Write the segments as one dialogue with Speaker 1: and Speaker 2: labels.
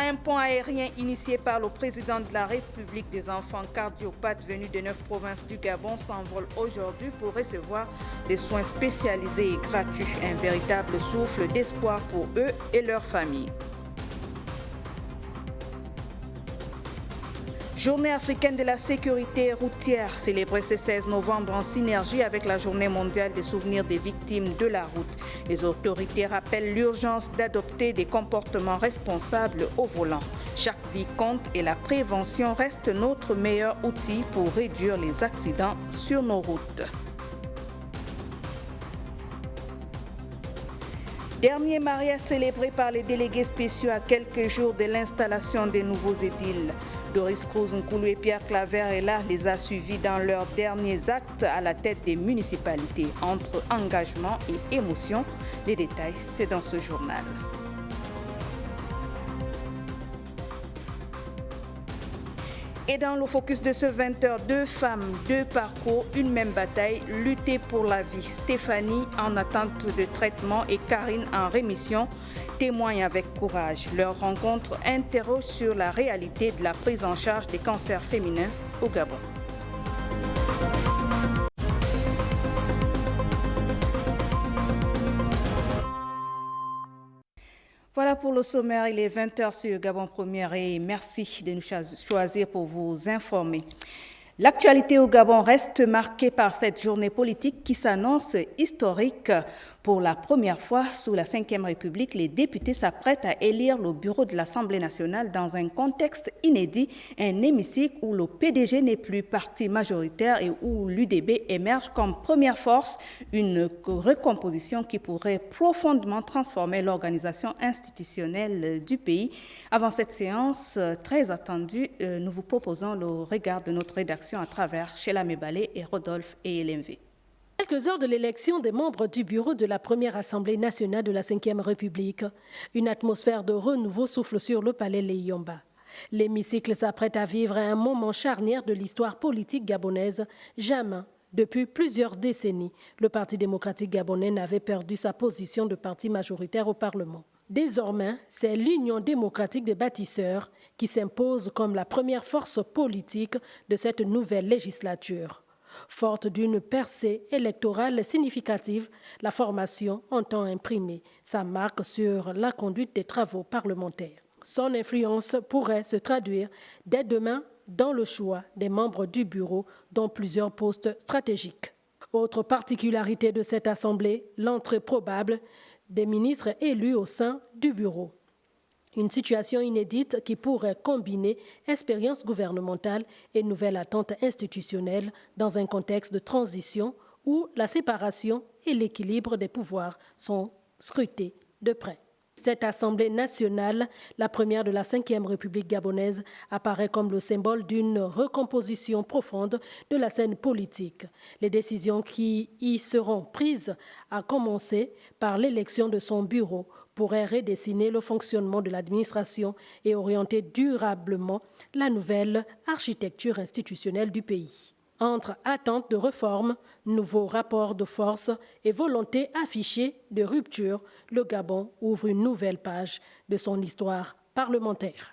Speaker 1: un pont aérien initié par le président de la République. Des enfants cardiopathes venus de 9 provinces du Gabon s'envolent aujourd'hui pour recevoir des soins spécialisés et gratuits. Un véritable souffle d'espoir pour eux et leurs familles. Journée africaine de la sécurité routière, célébrée ce 16 novembre en synergie avec la Journée mondiale des souvenirs des victimes de la route. Les autorités rappellent l'urgence d'adopter des comportements responsables au volant. Chaque vie compte et la prévention reste notre meilleur outil pour réduire les accidents sur nos routes. Dernier mariage célébré par les délégués spéciaux à quelques jours de l'installation des nouveaux édiles. Doris Cruz Nkoulou et Pierre Claver les a suivis dans leurs derniers actes à la tête des municipalités. Entre engagement et émotion, les détails, c'est dans ce journal. Et dans le focus de ce 20h, 2 femmes, 2 parcours, une même bataille, lutter pour la vie. Stéphanie en attente de traitement et Karine en rémission témoignent avec courage. Leur rencontre interroge sur la réalité de la prise en charge des cancers féminins au Gabon. Voilà pour le sommaire, il est 20h sur Gabon Première et merci de nous choisir pour vous informer. L'actualité au Gabon reste marquée par cette journée politique qui s'annonce historique. Pour la première fois sous la Ve République, les députés s'apprêtent à élire le bureau de l'Assemblée nationale dans un contexte inédit, un hémicycle où le PDG n'est plus parti majoritaire et où l'UDB émerge comme première force, une recomposition qui pourrait profondément transformer l'organisation institutionnelle du pays. Avant cette séance très attendue, nous vous proposons le regard de notre rédaction à travers Sheila Mebalé et Rodolphe Eyelmvé.
Speaker 2: Quelques heures de l'élection des membres du bureau de la première Assemblée nationale de la Ve République, une atmosphère de renouveau souffle sur le palais Léyomba. L'hémicycle s'apprête à vivre un moment charnière de l'histoire politique gabonaise. Jamais, depuis plusieurs décennies, le Parti démocratique gabonais n'avait perdu sa position de parti majoritaire au Parlement. Désormais, c'est l'Union démocratique des bâtisseurs qui s'impose comme la première force politique de cette nouvelle législature. Forte d'une percée électorale significative, la formation entend imprimer sa marque sur la conduite des travaux parlementaires. Son influence pourrait se traduire dès demain dans le choix des membres du bureau, dont plusieurs postes stratégiques. Autre particularité de cette assemblée, l'entrée probable des ministres élus au sein du bureau. Une situation inédite qui pourrait combiner expérience gouvernementale et nouvelle attente institutionnelle dans un contexte de transition où la séparation et l'équilibre des pouvoirs sont scrutés de près. Cette Assemblée nationale, la première de la Ve République gabonaise, apparaît comme le symbole d'une recomposition profonde de la scène politique. Les décisions qui y seront prises, à commencer par l'élection de son bureau, pourraient redessiner le fonctionnement de l'administration et orienter durablement la nouvelle architecture institutionnelle du pays. Entre attente de réforme, nouveaux rapports de force et volonté affichée de rupture, le Gabon ouvre une nouvelle page de son histoire parlementaire.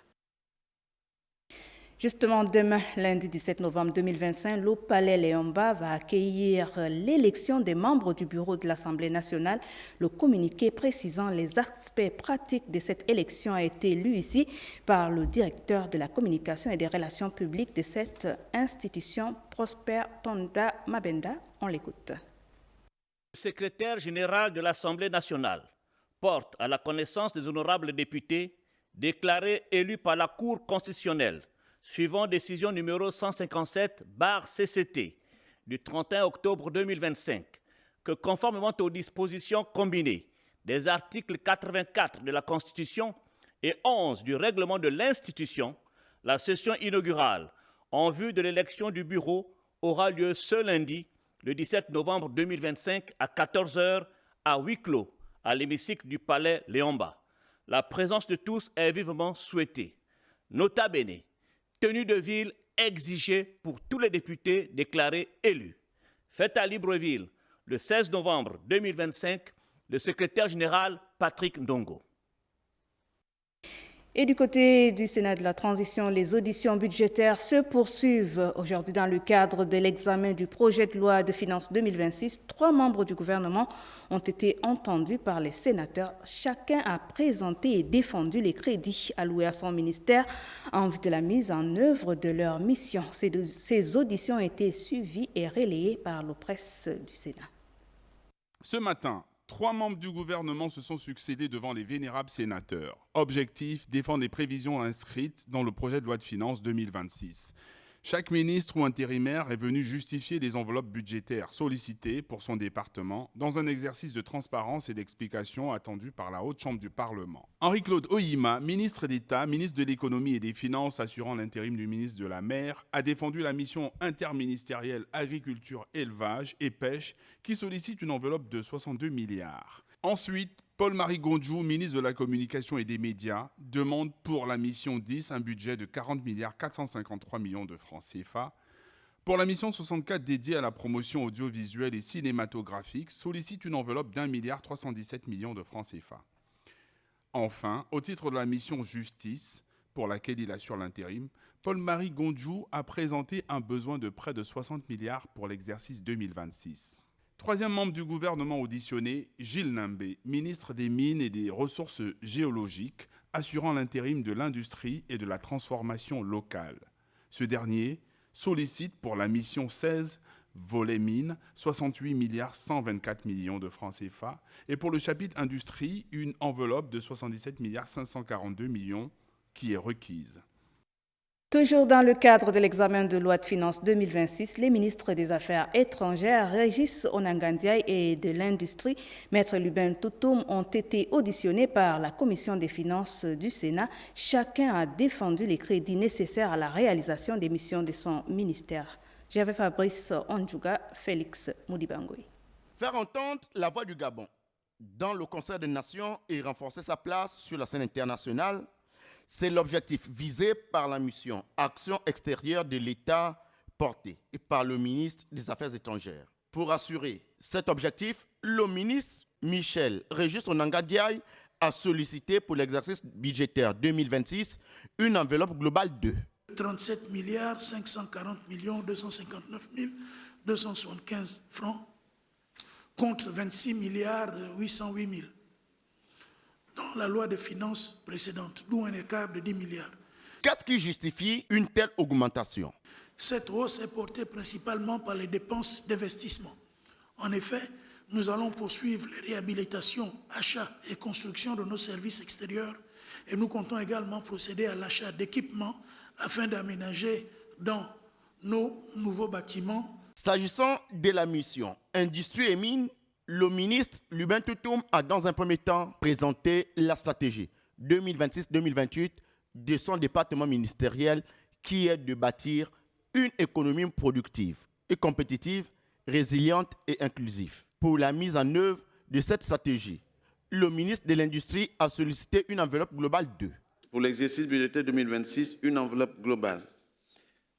Speaker 1: Justement, demain, lundi 17 novembre 2025, le palais Léyomba va accueillir l'élection des membres du bureau de l'Assemblée nationale. Le communiqué précisant les aspects pratiques de cette élection a été lu ici par le directeur de la communication et des relations publiques de cette institution, Prosper Tonda Mabenda. On l'écoute.
Speaker 3: Le secrétaire général de l'Assemblée nationale porte à la connaissance des honorables députés déclarés élus par la Cour constitutionnelle suivant décision numéro 157/CCT du 31 octobre 2025, que conformément aux dispositions combinées des articles 84 de la Constitution et 11 du règlement de l'institution, la session inaugurale en vue de l'élection du bureau aura lieu ce lundi, le 17 novembre 2025 à 14h à huis clos à l'hémicycle du palais Léyomba. La présence de tous est vivement souhaitée. Nota bene, tenue de ville exigée pour tous les députés déclarés élus. Fête à Libreville, le 16 novembre 2025, le secrétaire général Patrick Ndongo.
Speaker 1: Et du côté du Sénat de la Transition, les auditions budgétaires se poursuivent. Aujourd'hui, dans le cadre de l'examen du projet de loi de finances 2026, 3 membres du gouvernement ont été entendus par les sénateurs. Chacun a présenté et défendu les crédits alloués à son ministère en vue de la mise en œuvre de leur mission. Ces auditions ont été suivies et relayées par la presse du Sénat.
Speaker 4: Ce matin, 3 membres du gouvernement se sont succédés devant les vénérables sénateurs. Objectif, défendre les prévisions inscrites dans le projet de loi de finances 2026. Chaque ministre ou intérimaire est venu justifier les enveloppes budgétaires sollicitées pour son département dans un exercice de transparence et d'explication attendu par la Haute Chambre du Parlement. Henri-Claude Oyima, ministre d'État, ministre de l'Économie et des Finances assurant l'intérim du ministre de la Mer, a défendu la mission interministérielle Agriculture, Élevage et Pêche qui sollicite une enveloppe de 62 milliards. Ensuite, Paul-Marie Gondjou, ministre de la Communication et des Médias, demande pour la mission 10 un budget de 40 milliards 453 millions de francs CFA. Pour la mission 64 dédiée à la promotion audiovisuelle et cinématographique, sollicite une enveloppe d'1 milliard 317 millions de francs CFA. Enfin, au titre de la mission Justice, pour laquelle il assure l'intérim, Paul-Marie Gondjou a présenté un besoin de près de 60 milliards pour l'exercice 2026. Troisième membre du gouvernement auditionné, Gilles Nambé, ministre des Mines et des Ressources géologiques, assurant l'intérim de l'industrie et de la transformation locale. Ce dernier sollicite pour la mission 16, volet mines, 68 milliards 124 millions de francs CFA et pour le chapitre industrie, une enveloppe de 77 milliards 542 millions qui est requise.
Speaker 1: Toujours dans le cadre de l'examen de loi de finances 2026, les ministres des Affaires étrangères, Régis Onangandiaï et de l'Industrie, Maître Lubin Toutoum, ont été auditionnés par la Commission des finances du Sénat. Chacun a défendu les crédits nécessaires à la réalisation des missions de son ministère. J'avais Fabrice Ondjouga, Félix Moudibangoui.
Speaker 5: Faire entendre la voix du Gabon dans le concert des nations et renforcer sa place sur la scène internationale, c'est l'objectif visé par la mission Action extérieure de l'État portée par le ministre des Affaires étrangères. Pour assurer cet objectif, le ministre Michel Régis Onangandiaï a sollicité pour l'exercice budgétaire 2026 une enveloppe globale de
Speaker 6: 37 milliards 540 millions 259 275 francs contre 26 milliards 808 000 dans la loi de finances précédente, d'où un écart de 10 milliards.
Speaker 5: Qu'est-ce qui justifie une telle augmentation?
Speaker 6: Cette hausse est portée principalement par les dépenses d'investissement. En effet, nous allons poursuivre les réhabilitations, achats et constructions de nos services extérieurs et nous comptons également procéder à l'achat d'équipements afin d'aménager dans nos nouveaux bâtiments.
Speaker 5: S'agissant de la mission Industrie et Mines, le ministre Lubin Toutoum a dans un premier temps présenté la stratégie 2026-2028 de son département ministériel qui est de bâtir une économie productive et compétitive, résiliente et inclusive. Pour la mise en œuvre de cette stratégie, le ministre de l'Industrie a sollicité une enveloppe globale de...
Speaker 7: Pour l'exercice budgétaire 2026, une enveloppe globale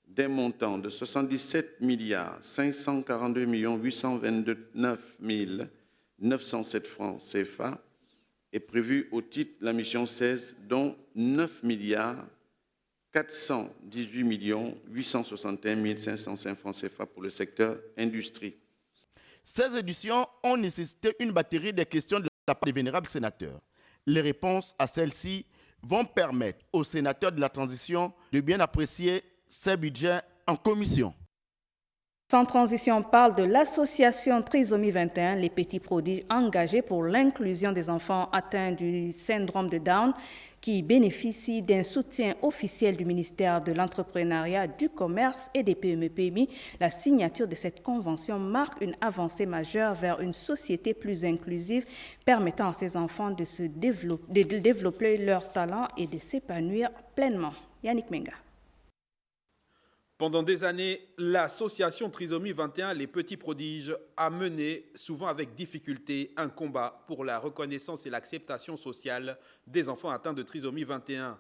Speaker 7: d'un montant de 77 milliards 542 829 907 francs CFA est prévue au titre de la mission 16, dont 9 milliards 418 861 505 francs CFA pour le secteur industrie.
Speaker 5: Ces éditions ont nécessité une batterie de questions de la part des vénérables sénateurs. Les réponses à celles-ci vont permettre aux sénateurs de la transition de bien apprécier ces budgets en commission.
Speaker 1: Sans transition, on parle de l'association Trisomie 21, les petits prodiges engagés pour l'inclusion des enfants atteints du syndrome de Down, qui bénéficient d'un soutien officiel du ministère de l'Entrepreneuriat, du Commerce et des PME-PMI. La signature de cette convention marque une avancée majeure vers une société plus inclusive, permettant à ces enfants de développer leurs talents et de s'épanouir pleinement. Yannick Menga.
Speaker 8: Pendant des années, l'association Trisomie 21, les petits prodiges, a mené, souvent avec difficulté, un combat pour la reconnaissance et l'acceptation sociale des enfants atteints de trisomie 21.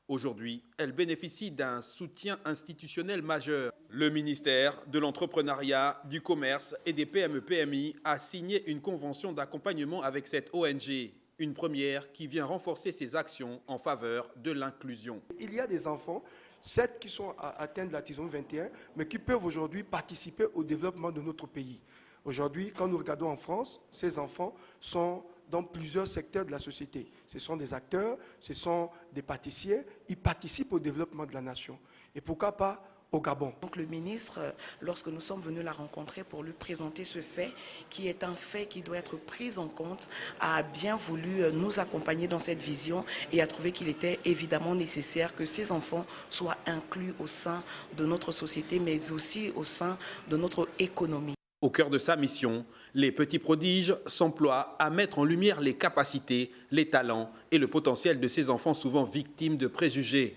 Speaker 8: Aujourd'hui, elle bénéficie d'un soutien institutionnel majeur. Le ministère de l'Entrepreneuriat, du Commerce et des PME-PMI a signé une convention d'accompagnement avec cette ONG. Une première qui vient renforcer ses actions en faveur de l'inclusion.
Speaker 9: Il y a des enfants, certes qui sont atteints de la trisomie 21, mais qui peuvent aujourd'hui participer au développement de notre pays. Aujourd'hui, quand nous regardons en France, ces enfants sont dans plusieurs secteurs de la société. Ce sont des acteurs, ce sont des pâtissiers, ils participent au développement de la nation. Et pourquoi pas au Gabon.
Speaker 10: Donc le ministre, lorsque nous sommes venus la rencontrer pour lui présenter ce fait, qui est un fait qui doit être pris en compte, a bien voulu nous accompagner dans cette vision et a trouvé qu'il était évidemment nécessaire que ces enfants soient inclus au sein de notre société, mais aussi au sein de notre économie.
Speaker 8: Au cœur de sa mission, les petits prodiges s'emploient à mettre en lumière les capacités, les talents et le potentiel de ces enfants souvent victimes de préjugés.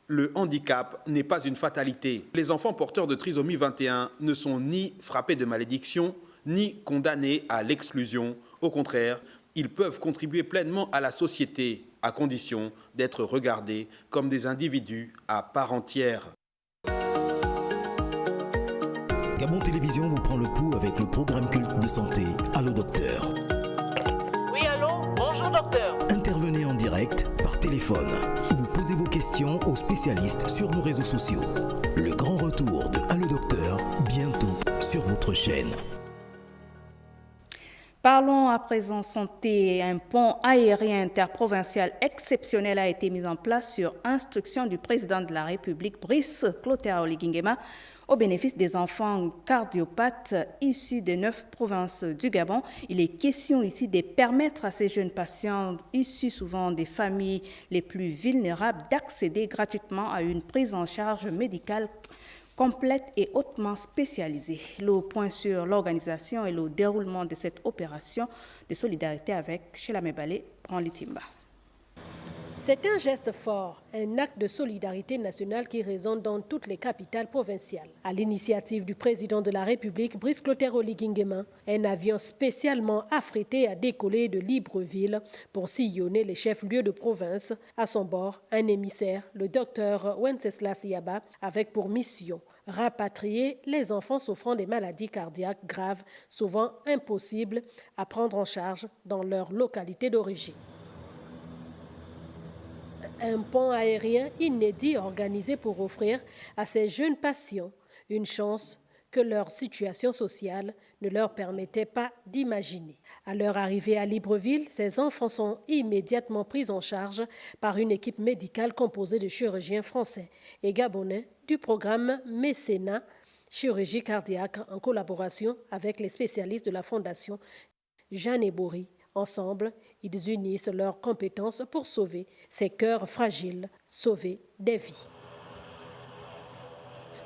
Speaker 8: Le handicap n'est pas une fatalité. Les enfants porteurs de trisomie 21 ne sont ni frappés de malédiction, ni condamnés à l'exclusion. Au contraire, ils peuvent contribuer pleinement à la société, à condition d'être regardés comme des individus à part entière.
Speaker 11: Gabon Télévision vous prend le pouls avec le programme culte de santé Allo Docteur.
Speaker 12: Oui, allô? Bonjour docteur.
Speaker 11: Intervenez en direct par téléphone ou posez vos questions aux spécialistes sur nos réseaux sociaux. Le grand retour de Allo Docteur, bientôt sur votre chaîne.
Speaker 1: Parlons à présent santé. Un pont aérien interprovincial exceptionnel a été mis en place sur instruction du président de la République, Brice Clotaire Oligui Nguema, au bénéfice des enfants cardiopathes issus des 9 provinces du Gabon. Il est question ici de permettre à ces jeunes patients, issus souvent des familles les plus vulnérables, d'accéder gratuitement à une prise en charge médicale complète et hautement spécialisée. Le point sur l'organisation et le déroulement de cette opération de solidarité avec Chelame Balé prend l'itimba.
Speaker 2: C'est un geste fort, un acte de solidarité nationale qui résonne dans toutes les capitales provinciales. À l'initiative du président de la République, Brice Clotaire Oligui Nguema, un avion spécialement affrété a décollé de Libreville pour sillonner les chefs-lieux de province. À son bord, un émissaire, le docteur Wenceslas Yaba, avec pour mission rapatrier les enfants souffrant des maladies cardiaques graves, souvent impossibles à prendre en charge dans leur localité d'origine. Un pont aérien inédit organisé pour offrir à ces jeunes patients une chance que leur situation sociale ne leur permettait pas d'imaginer. À leur arrivée à Libreville, ces enfants sont immédiatement pris en charge par une équipe médicale composée de chirurgiens français et gabonais du programme Mécénat chirurgie cardiaque en collaboration avec les spécialistes de la Fondation Jeanne Bory. Ensemble, ils unissent leurs compétences pour sauver ces cœurs fragiles, sauver des vies.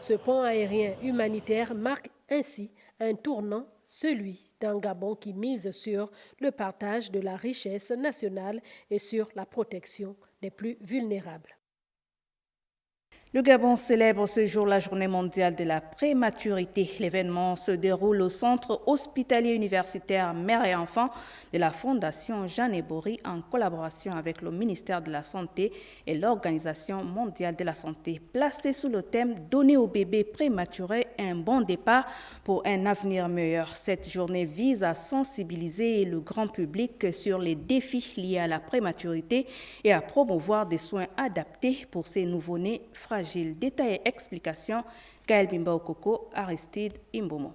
Speaker 2: Ce pont aérien humanitaire marque ainsi un tournant, celui d'un Gabon qui mise sur le partage de la richesse nationale et sur la protection des plus vulnérables.
Speaker 1: Le Gabon célèbre ce jour la journée mondiale de la prématurité. L'événement se déroule au centre hospitalier universitaire Mère et Enfants de la Fondation Jeanne Bory en collaboration avec le ministère de la Santé et l'Organisation mondiale de la santé. Placé sous le thème « Donner aux bébés prématurés un bon départ pour un avenir meilleur ». Cette journée vise à sensibiliser le grand public sur les défis liés à la prématurité et à promouvoir des soins adaptés pour ces nouveau-nés fragiles. Détail et explication, Gaël Bimba Okoko, Aristide Imbomo.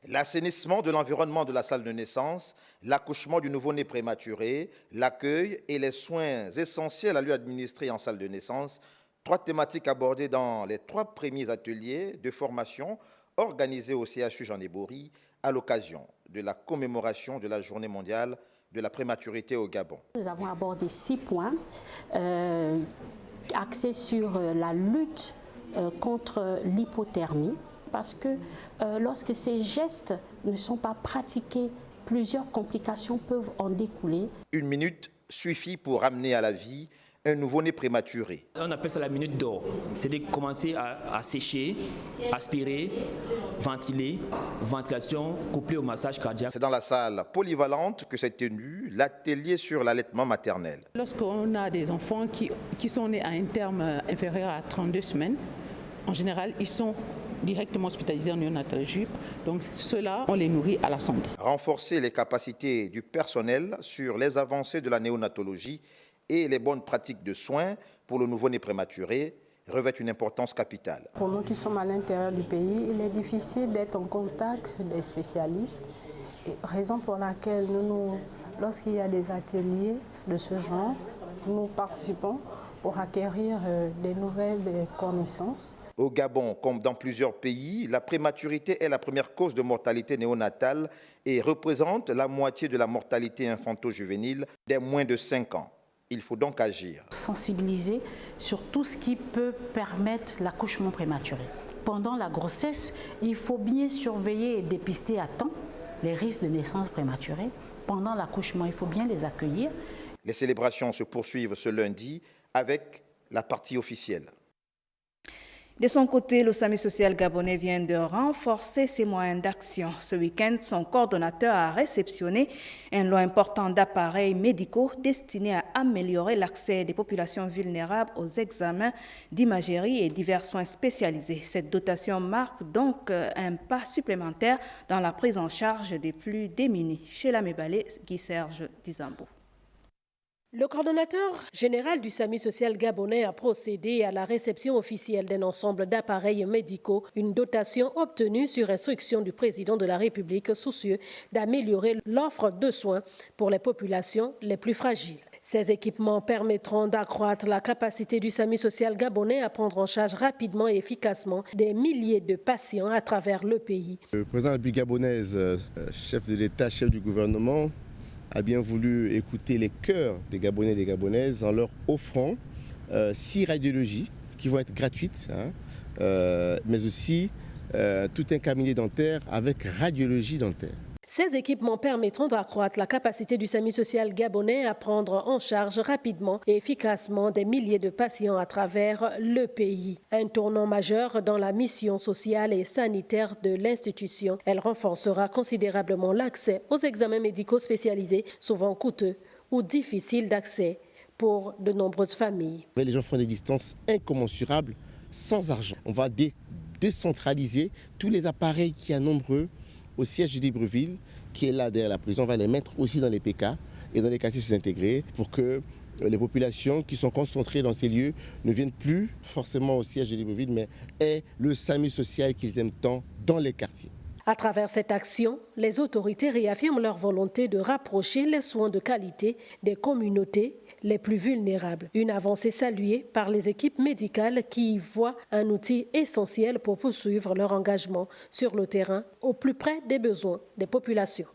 Speaker 13: L'assainissement de l'environnement de la salle de naissance, l'accouchement du nouveau-né prématuré, l'accueil et les soins essentiels à lui administrer en salle de naissance, 3 thématiques abordées dans les 3 premiers ateliers de formation organisés au CHU Jeanne Bory à l'occasion de la commémoration de la Journée mondiale de la prématurité au Gabon.
Speaker 14: Nous avons abordé 6 points axés sur la lutte contre l'hypothermie, parce que lorsque ces gestes ne sont pas pratiqués, plusieurs complications peuvent en découler.
Speaker 13: 1 minute suffit pour ramener à la vie un nouveau-né prématuré.
Speaker 15: On appelle ça la minute d'or, c'est-à-dire commencer à sécher, aspirer, ventiler, ventilation couplée au massage cardiaque.
Speaker 13: C'est dans la salle polyvalente que s'est tenu l'atelier sur l'allaitement maternel.
Speaker 16: Lorsqu'on a des enfants qui sont nés à un terme inférieur à 32 semaines, en général, ils sont directement hospitalisés en néonatologie. Donc ceux-là, on les nourrit à la sonde.
Speaker 13: Renforcer les capacités du personnel sur les avancées de la néonatologie et les bonnes pratiques de soins pour le nouveau-né prématuré revêt une importance capitale.
Speaker 17: Pour nous qui sommes à l'intérieur du pays, il est difficile d'être en contact des spécialistes, raison pour laquelle lorsqu'il y a des ateliers de ce genre, nous participons pour acquérir des nouvelles connaissances.
Speaker 13: Au Gabon, comme dans plusieurs pays, la prématurité est la première cause de mortalité néonatale et représente la moitié de la mortalité infanto-juvénile des moins de 5 ans. Il faut donc agir.
Speaker 14: Sensibiliser sur tout ce qui peut permettre l'accouchement prématuré. Pendant la grossesse, il faut bien surveiller et dépister à temps les risques de naissance prématurée. Pendant l'accouchement, il faut bien les accueillir.
Speaker 13: Les célébrations se poursuivent ce lundi avec la partie officielle.
Speaker 1: De son côté, le SAMU social gabonais vient de renforcer ses moyens d'action. Ce week-end, son coordonnateur a réceptionné un lot important d'appareils médicaux destinés à améliorer l'accès des populations vulnérables aux examens d'imagerie et divers soins spécialisés. Cette dotation marque donc un pas supplémentaire dans la prise en charge des plus démunis. Chez la Mébalé, Guy-Serge Dizambo.
Speaker 2: Le coordonnateur général du SAMU social gabonais a procédé à la réception officielle d'un ensemble d'appareils médicaux, une dotation obtenue sur instruction du président de la République soucieux d'améliorer l'offre de soins pour les populations les plus fragiles. Ces équipements permettront d'accroître la capacité du SAMU social gabonais à prendre en charge rapidement et efficacement des milliers de patients à travers le pays.
Speaker 18: Le président de la République gabonaise, chef de l'État, chef du gouvernement, a bien voulu écouter les cœurs des Gabonais et des Gabonaises en leur offrant 6 radiologies qui vont être gratuites, mais aussi tout un cabinet dentaire avec radiologie dentaire.
Speaker 2: Ces équipements permettront d'accroître la capacité du SAMU social gabonais à prendre en charge rapidement et efficacement des milliers de patients à travers le pays. Un tournant majeur dans la mission sociale et sanitaire de l'institution. Elle renforcera considérablement l'accès aux examens médicaux spécialisés, souvent coûteux ou difficiles d'accès pour de nombreuses familles.
Speaker 18: Les gens font des distances incommensurables sans argent. On va décentraliser tous les appareils qui sont nombreux au siège de Libreville, qui est là derrière la prison. On va les mettre aussi dans les PK et dans les quartiers sous-intégrés pour que les populations qui sont concentrées dans ces lieux ne viennent plus forcément au siège de Libreville, mais aient le SAMU social qu'ils aiment tant dans les quartiers.
Speaker 2: À travers cette action, les autorités réaffirment leur volonté de rapprocher les soins de qualité des communautés les plus vulnérables. Une avancée saluée par les équipes médicales qui y voient un outil essentiel pour poursuivre leur engagement sur le terrain au plus près des besoins des populations.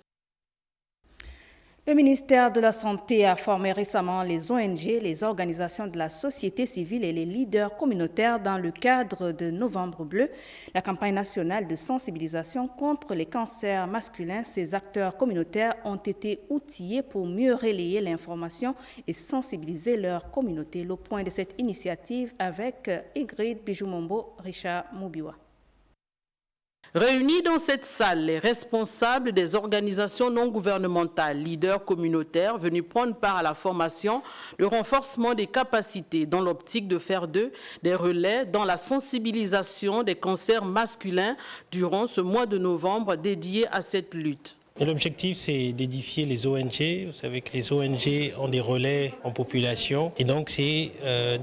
Speaker 2: Le ministère de la Santé a formé récemment les ONG, les organisations de la société civile et les leaders communautaires dans le cadre de Novembre Bleu, la campagne nationale de sensibilisation contre les cancers masculins. Ces acteurs communautaires ont été outillés pour mieux relayer l'information et sensibiliser leur communauté. Le point de cette initiative avec Ingrid Bijoumombo, Richard Moubiwa.
Speaker 19: Réunis dans cette salle, les responsables des organisations non gouvernementales, leaders communautaires venus prendre part à la formation, le renforcement des capacités dans l'optique de faire d'eux des relais dans la sensibilisation des cancers masculins durant ce mois de novembre dédié à cette lutte.
Speaker 20: L'objectif, c'est d'édifier les ONG. Vous savez que les ONG ont des relais en population et donc c'est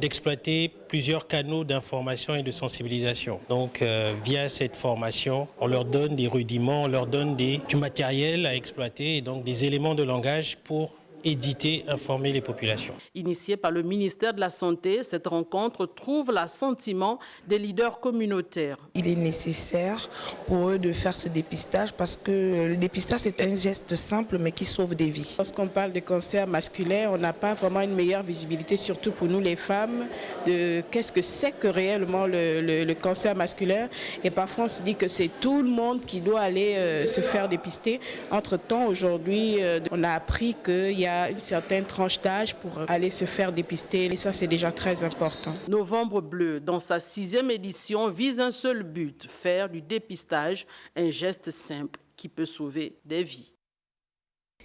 Speaker 20: d'exploiter plusieurs canaux d'information et de sensibilisation. Donc via cette formation, on leur donne des rudiments, on leur donne du matériel à exploiter et donc des éléments de langage pour éditer, informer les populations.
Speaker 19: Initiée par le ministère de la Santé, cette rencontre trouve l'assentiment des leaders communautaires.
Speaker 10: Il est nécessaire pour eux de faire ce dépistage parce que le dépistage, c'est un geste simple mais qui sauve des vies.
Speaker 21: Lorsqu'on parle de cancer masculin, on n'a pas vraiment une meilleure visibilité, surtout pour nous les femmes, de qu'est-ce que c'est que réellement le cancer masculin. Et parfois, on se dit que c'est tout le monde qui doit aller se faire dépister. Entre-temps, aujourd'hui, on a appris qu'il y a une certaine tranche d'âge pour aller se faire dépister et ça c'est déjà très important.
Speaker 19: Novembre Bleu, dans sa 6e édition, vise un seul but, faire du dépistage un geste simple qui peut sauver des vies.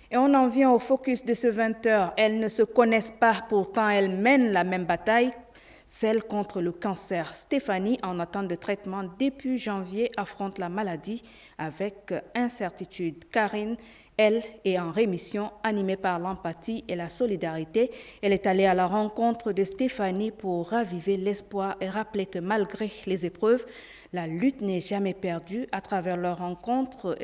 Speaker 1: Et on en vient au focus de ce 20h. Elles ne se connaissent pas, pourtant elles mènent la même bataille. celle contre le cancer. Stéphanie, en attente de traitement depuis janvier, affronte la maladie avec incertitude. Karine, elle, est en rémission, animée par l'empathie et la solidarité. Elle est allée à la rencontre de Stéphanie pour raviver l'espoir et rappeler que malgré les épreuves, la lutte n'est jamais perdue. À travers leur rencontre,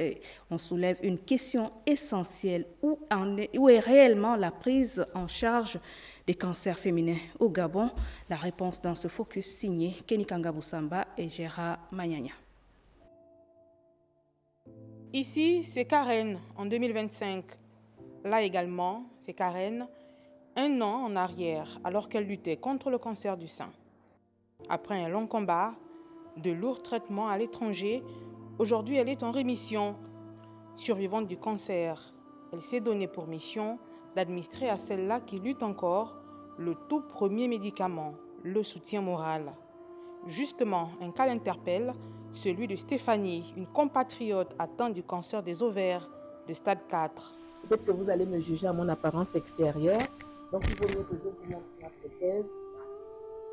Speaker 1: on soulève une question essentielle. Où est réellement la prise en charge des cancers féminins au Gabon? La réponse dans ce focus signé Kenny Kangaboussamba et Gérard Magnagna.
Speaker 3: Ici, c'est Karen en 2025. Là également, c'est Karen, un an en arrière, alors qu'elle luttait contre le cancer du sein. Après un long combat, de lourds traitements à l'étranger, aujourd'hui elle est en rémission. Survivante du cancer, elle s'est donnée pour mission d'administrer à celle-là qui lutte encore le tout premier médicament, le soutien moral. Justement, un cas l'interpelle, celui de Stéphanie, une compatriote atteinte du cancer des ovaires de stade 4.
Speaker 16: Peut-être que vous allez me juger à mon apparence extérieure, donc il vaut mieux que je vous montre ma prothèse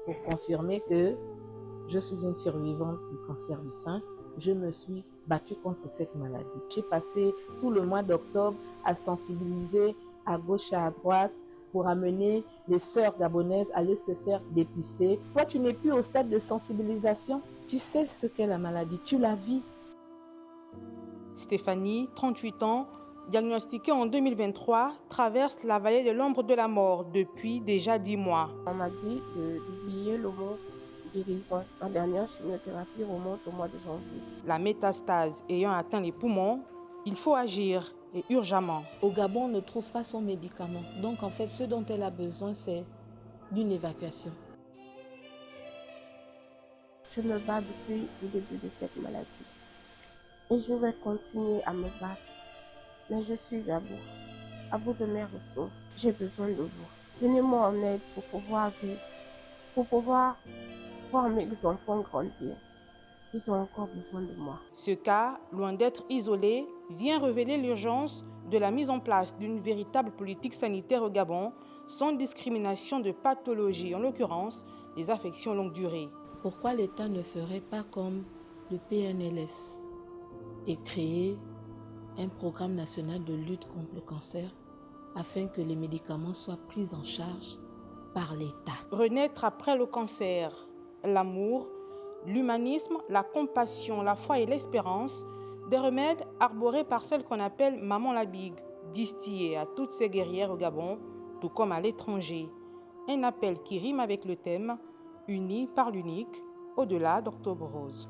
Speaker 16: pour confirmer que je suis une survivante du cancer du sein. Je me suis battue contre cette maladie. J'ai passé tout le mois d'octobre à sensibiliser à gauche et à droite pour amener les sœurs gabonaises à aller se faire dépister. Toi, tu n'es plus au stade de sensibilisation. Tu sais ce qu'est la maladie, tu la vis.
Speaker 3: Stéphanie, 38 ans, diagnostiquée en 2023, traverse la vallée de l'ombre de la mort depuis déjà 10 mois.
Speaker 17: On m'a dit d'oublier le mot guérison. Ma dernière chimiothérapie remonte au mois de janvier.
Speaker 3: La métastase ayant atteint les poumons, il faut agir et urgemment.
Speaker 22: Au Gabon, on ne trouve pas son médicament. Donc en fait, ce dont elle a besoin, c'est d'une évacuation.
Speaker 17: Je me bats depuis le début de cette maladie. Et je vais continuer à me battre. Mais je suis à bout de mes ressources. J'ai besoin de vous. Venez-moi en aide pour pouvoir vivre, pour pouvoir voir mes enfants grandir. Ils ont encore besoin de moi.
Speaker 3: Ce cas, loin d'être isolé, vient révéler l'urgence de la mise en place d'une véritable politique sanitaire au Gabon, sans discrimination de pathologie, en l'occurrence les affections longue durée.
Speaker 22: Pourquoi l'État ne ferait pas comme le PNLS et créer un programme national de lutte contre le cancer afin que les médicaments soient pris en charge par l'État?
Speaker 3: Renaître après le cancer, l'amour, l'humanisme, la compassion, la foi et l'espérance, des remèdes arborés par celle qu'on appelle Maman Labigue, distillés à toutes ces guerrières au Gabon, tout comme à l'étranger. Un appel qui rime avec le thème « Unis par l'unique, au-delà d'Octobre Rose ».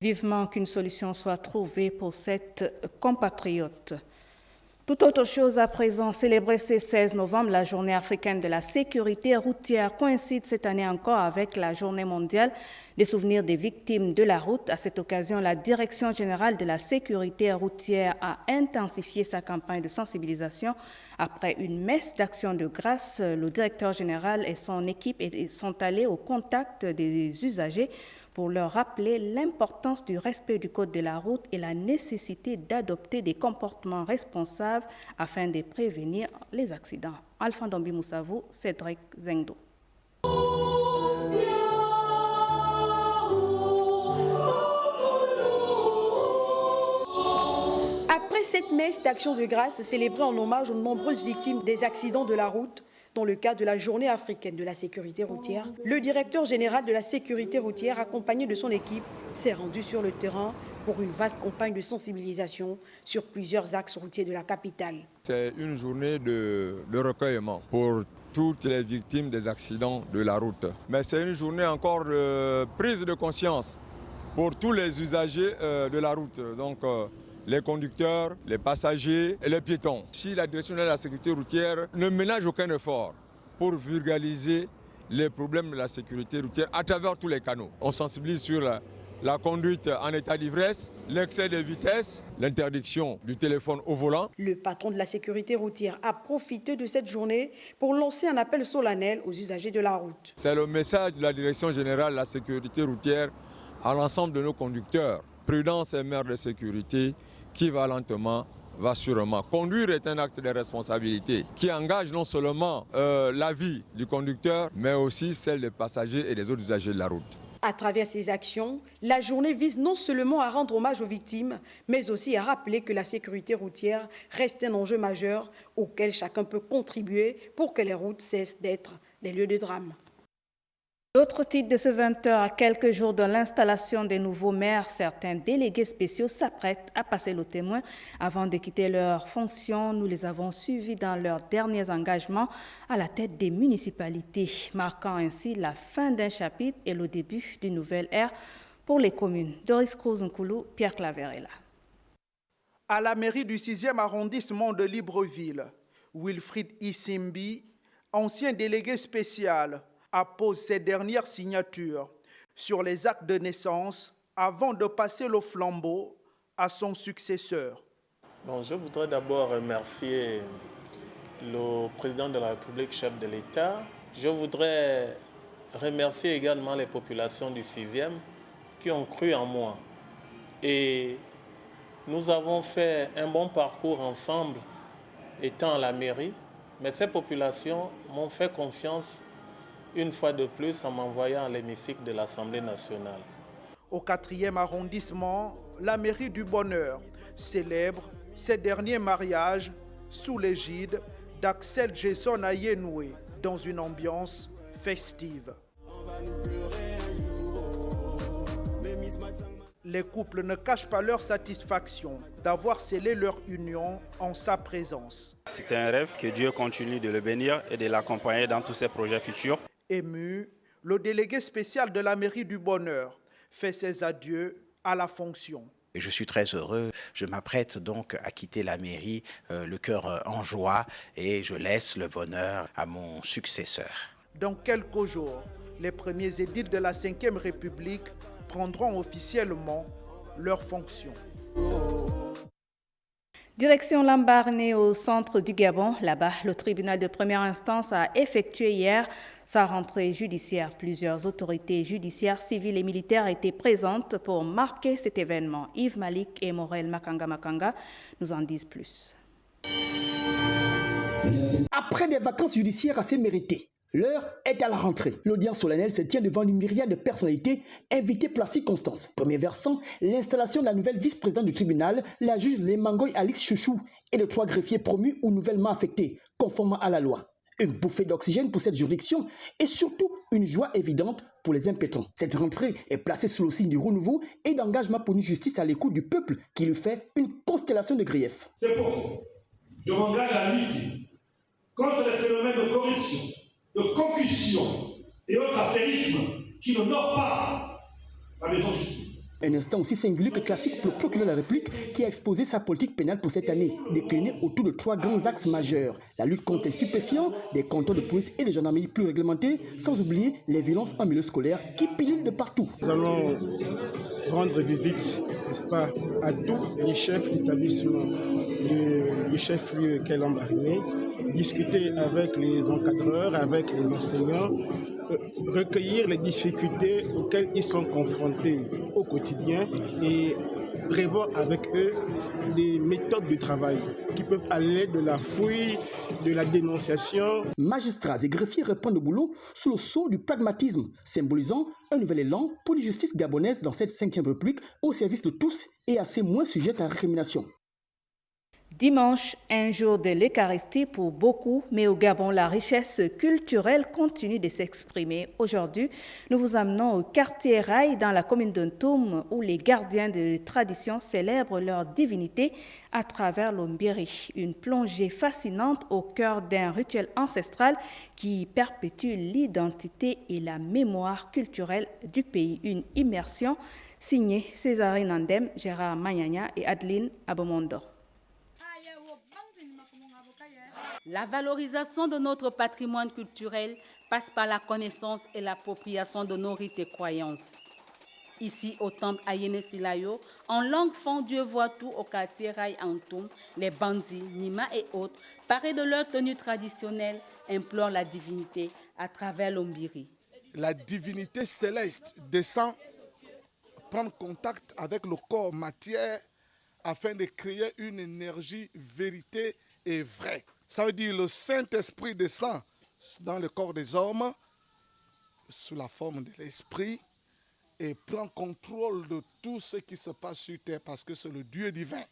Speaker 1: Vivement qu'une solution soit trouvée pour cette compatriote. Tout autre chose à présent, célébrer ce 16 novembre, la journée africaine de la sécurité routière coïncide cette année encore avec la journée mondiale des souvenirs des victimes de la route. À cette occasion, la Direction générale de la sécurité routière a intensifié sa campagne de sensibilisation. Après une messe d'action de grâce, le directeur général et son équipe sont allés au contact des usagers pour leur rappeler l'importance du respect du code de la route et la nécessité d'adopter des comportements responsables afin de prévenir les accidents. Alpha Dombi Moussavou, Cédric Zengdo.
Speaker 23: Après cette messe d'action de grâce célébrée en hommage aux nombreuses victimes des accidents de la route, dans le cadre de la Journée africaine de la sécurité routière, le directeur général de la sécurité routière, accompagné de son équipe, s'est rendu sur le terrain pour une vaste campagne de sensibilisation sur plusieurs axes routiers de la capitale.
Speaker 24: C'est une journée de recueillement pour toutes les victimes des accidents de la route. Mais c'est une journée encore de prise de conscience pour tous les usagers de la route. Donc, les conducteurs, les passagers et les piétons. Si la direction de la sécurité routière ne ménage aucun effort pour vulgariser les problèmes de la sécurité routière à travers tous les canaux. On sensibilise sur la conduite en état d'ivresse, l'excès de vitesse, l'interdiction du téléphone au volant.
Speaker 23: Le patron de la sécurité routière a profité de cette journée pour lancer un appel solennel aux usagers de la route.
Speaker 24: C'est le message de la direction générale de la sécurité routière à l'ensemble de nos conducteurs. Prudence et mère de sécurité, qui va lentement va sûrement. Conduire est un acte de responsabilité qui engage non seulement la vie du conducteur, mais aussi celle des passagers et des autres usagers de la route.
Speaker 23: À travers ces actions, la journée vise non seulement à rendre hommage aux victimes, mais aussi à rappeler que la sécurité routière reste un enjeu majeur auquel chacun peut contribuer pour que les routes cessent d'être des lieux de drame.
Speaker 1: L'autre titre de ce 20h, à quelques jours de l'installation des nouveaux maires, certains délégués spéciaux s'apprêtent à passer le témoin avant de quitter leurs fonctions. Nous les avons suivis dans leurs derniers engagements à la tête des municipalités, marquant ainsi la fin d'un chapitre et le début d'une nouvelle ère pour les communes. Doris Cruz-Nkoulou, Pierre Claverella.
Speaker 4: À la mairie du 6e arrondissement de Libreville, Wilfried Isimbi, ancien délégué spécial, appose ses dernières signatures sur les actes de naissance avant de passer le flambeau à son successeur.
Speaker 5: Bon, je voudrais d'abord remercier le président de la République, chef de l'État. Je voudrais remercier également les populations du 6e qui ont cru en moi. Et nous avons fait un bon parcours ensemble étant à la mairie, mais ces populations m'ont fait confiance une fois de plus en m'envoyant à l'hémicycle de l'Assemblée nationale.
Speaker 4: Au 4e arrondissement, la mairie du Bonheur célèbre ses derniers mariages sous l'égide d'Axel Jason Ayenoué dans une ambiance festive. Les couples ne cachent pas leur satisfaction d'avoir scellé leur union en sa présence.
Speaker 6: C'est un rêve, que Dieu continue de le bénir et de l'accompagner dans tous ses projets futurs.
Speaker 4: Ému, le délégué spécial de la mairie du Bonheur fait ses adieux à la fonction.
Speaker 7: Je suis très heureux, je m'apprête donc à quitter la mairie, le cœur en joie, et je laisse le bonheur à mon successeur.
Speaker 4: Dans quelques jours, les premiers édiles de la 5e République prendront officiellement leurs fonctions.
Speaker 1: Direction Lambaréné au centre du Gabon. Là-bas, le tribunal de première instance a effectué hier sa rentrée judiciaire. Plusieurs autorités judiciaires, civiles et militaires étaient présentes pour marquer cet événement. Yves Malik et Morel Makanga nous en disent plus.
Speaker 25: Après des vacances judiciaires assez méritées, l'heure est à la rentrée. L'audience solennelle se tient devant une myriade de personnalités invitées par circonstance. Premier versant, l'installation de la nouvelle vice-présidente du tribunal, la juge Lemangoy Alix Chouchou, et de 3 greffiers promus ou nouvellement affectés, conformément à la loi. Une bouffée d'oxygène pour cette juridiction et surtout une joie évidente pour les impétrants. Cette rentrée est placée sous le signe du renouveau et d'engagement pour une justice à l'écoute du peuple qui lui fait une constellation de griefs.
Speaker 26: C'est pourquoi je m'engage à lutter contre les phénomènes de corruption, de concussion et autres affairismes qui n'honorent pas la maison de justice.
Speaker 25: Un instant aussi singulier que classique pour le procureur de la République qui a exposé sa politique pénale pour cette année, déclinée autour de 3 grands axes majeurs. La lutte contre les stupéfiants, des cantons de police et des gendarmeries plus réglementés, sans oublier les violences en milieu scolaire qui pilulent de partout.
Speaker 27: Nous allons rendre visite, n'est-ce pas, à tous les chefs d'établissement du chef-lieu qu'est Lambaréné, discuter avec les encadreurs, avec les enseignants, recueillir les difficultés auxquelles ils sont confrontés au quotidien et prévoir avec eux des méthodes de travail qui peuvent aller de la fouille, de la dénonciation.
Speaker 25: Magistrats et greffiers reprennent le boulot sous le sceau du pragmatisme, symbolisant un nouvel élan pour une justice gabonaise dans cette 5e République au service de tous et assez moins sujette à récrimination.
Speaker 1: Dimanche, un jour de l'Eucharistie pour beaucoup, mais au Gabon, la richesse culturelle continue de s'exprimer. Aujourd'hui, nous vous amenons au quartier Rail dans la commune d'Ontoum où les gardiens de tradition célèbrent leur divinité à travers l'Ombiri. Une plongée fascinante au cœur d'un rituel ancestral qui perpétue l'identité et la mémoire culturelle du pays. Une immersion signée Césarine Andem, Gérard Magnagna et Adeline Abomondo.
Speaker 28: La valorisation de notre patrimoine culturel passe par la connaissance et l'appropriation de nos rites et croyances. Ici, au temple Ayene Silayo, en langue fond, Dieu voit tout au quartier Rai Antoum, les bandits, Nima et autres, parés de leur tenue traditionnelle, implorent la divinité à travers l'Ombiri.
Speaker 29: La divinité céleste descend prendre contact avec le corps matière
Speaker 8: afin de créer une énergie vérité et vraie. Ça veut dire le Saint-Esprit descend dans le corps des hommes sous la forme de l'Esprit et prend contrôle de tout ce qui se passe sur terre parce que c'est le Dieu divin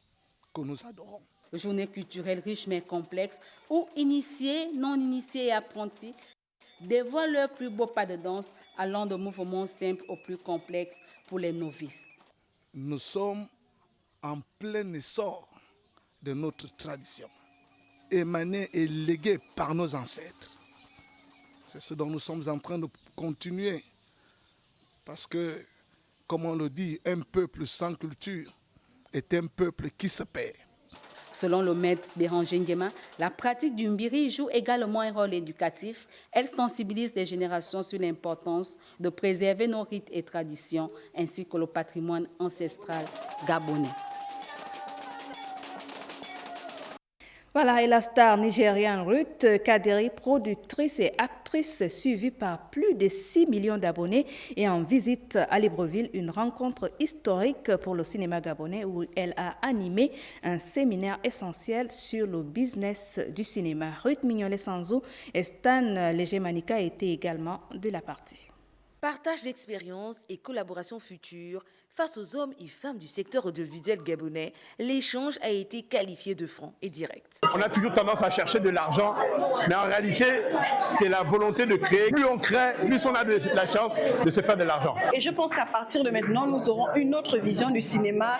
Speaker 8: que nous adorons.
Speaker 28: Journée culturelle riche mais complexe où initiés, non-initiés et apprentis dévoilent leur plus beau pas de danse allant de mouvements simples aux plus complexes pour les novices.
Speaker 8: Nous sommes en plein essor de notre tradition, émanée et léguée par nos ancêtres. C'est ce dont nous sommes en train de continuer parce que, comme on le dit, un peuple sans culture est un peuple qui se perd.
Speaker 28: Selon le maître Béranger Nguema, la pratique du mbiri joue également un rôle éducatif. Elle sensibilise les générations sur l'importance de préserver nos rites et traditions, ainsi que le patrimoine ancestral gabonais.
Speaker 1: Voilà, et la star nigériane Ruth Kaderi, productrice et actrice suivie par plus de 6 millions d'abonnés et en visite à Libreville, une rencontre historique pour le cinéma gabonais où elle a animé un séminaire essentiel sur le business du cinéma. Ruth Mignolet-Sanzou et Stan Léger-Manika étaient également de la partie.
Speaker 9: Partage d'expériences et collaboration future face aux hommes et femmes du secteur audiovisuel gabonais, l'échange a été qualifié de franc et direct.
Speaker 11: On a toujours tendance à chercher de l'argent, mais en réalité, c'est la volonté de créer. Plus on crée, plus on a de la chance de se faire de l'argent.
Speaker 12: Et je pense qu'à partir de maintenant, nous aurons une autre vision du cinéma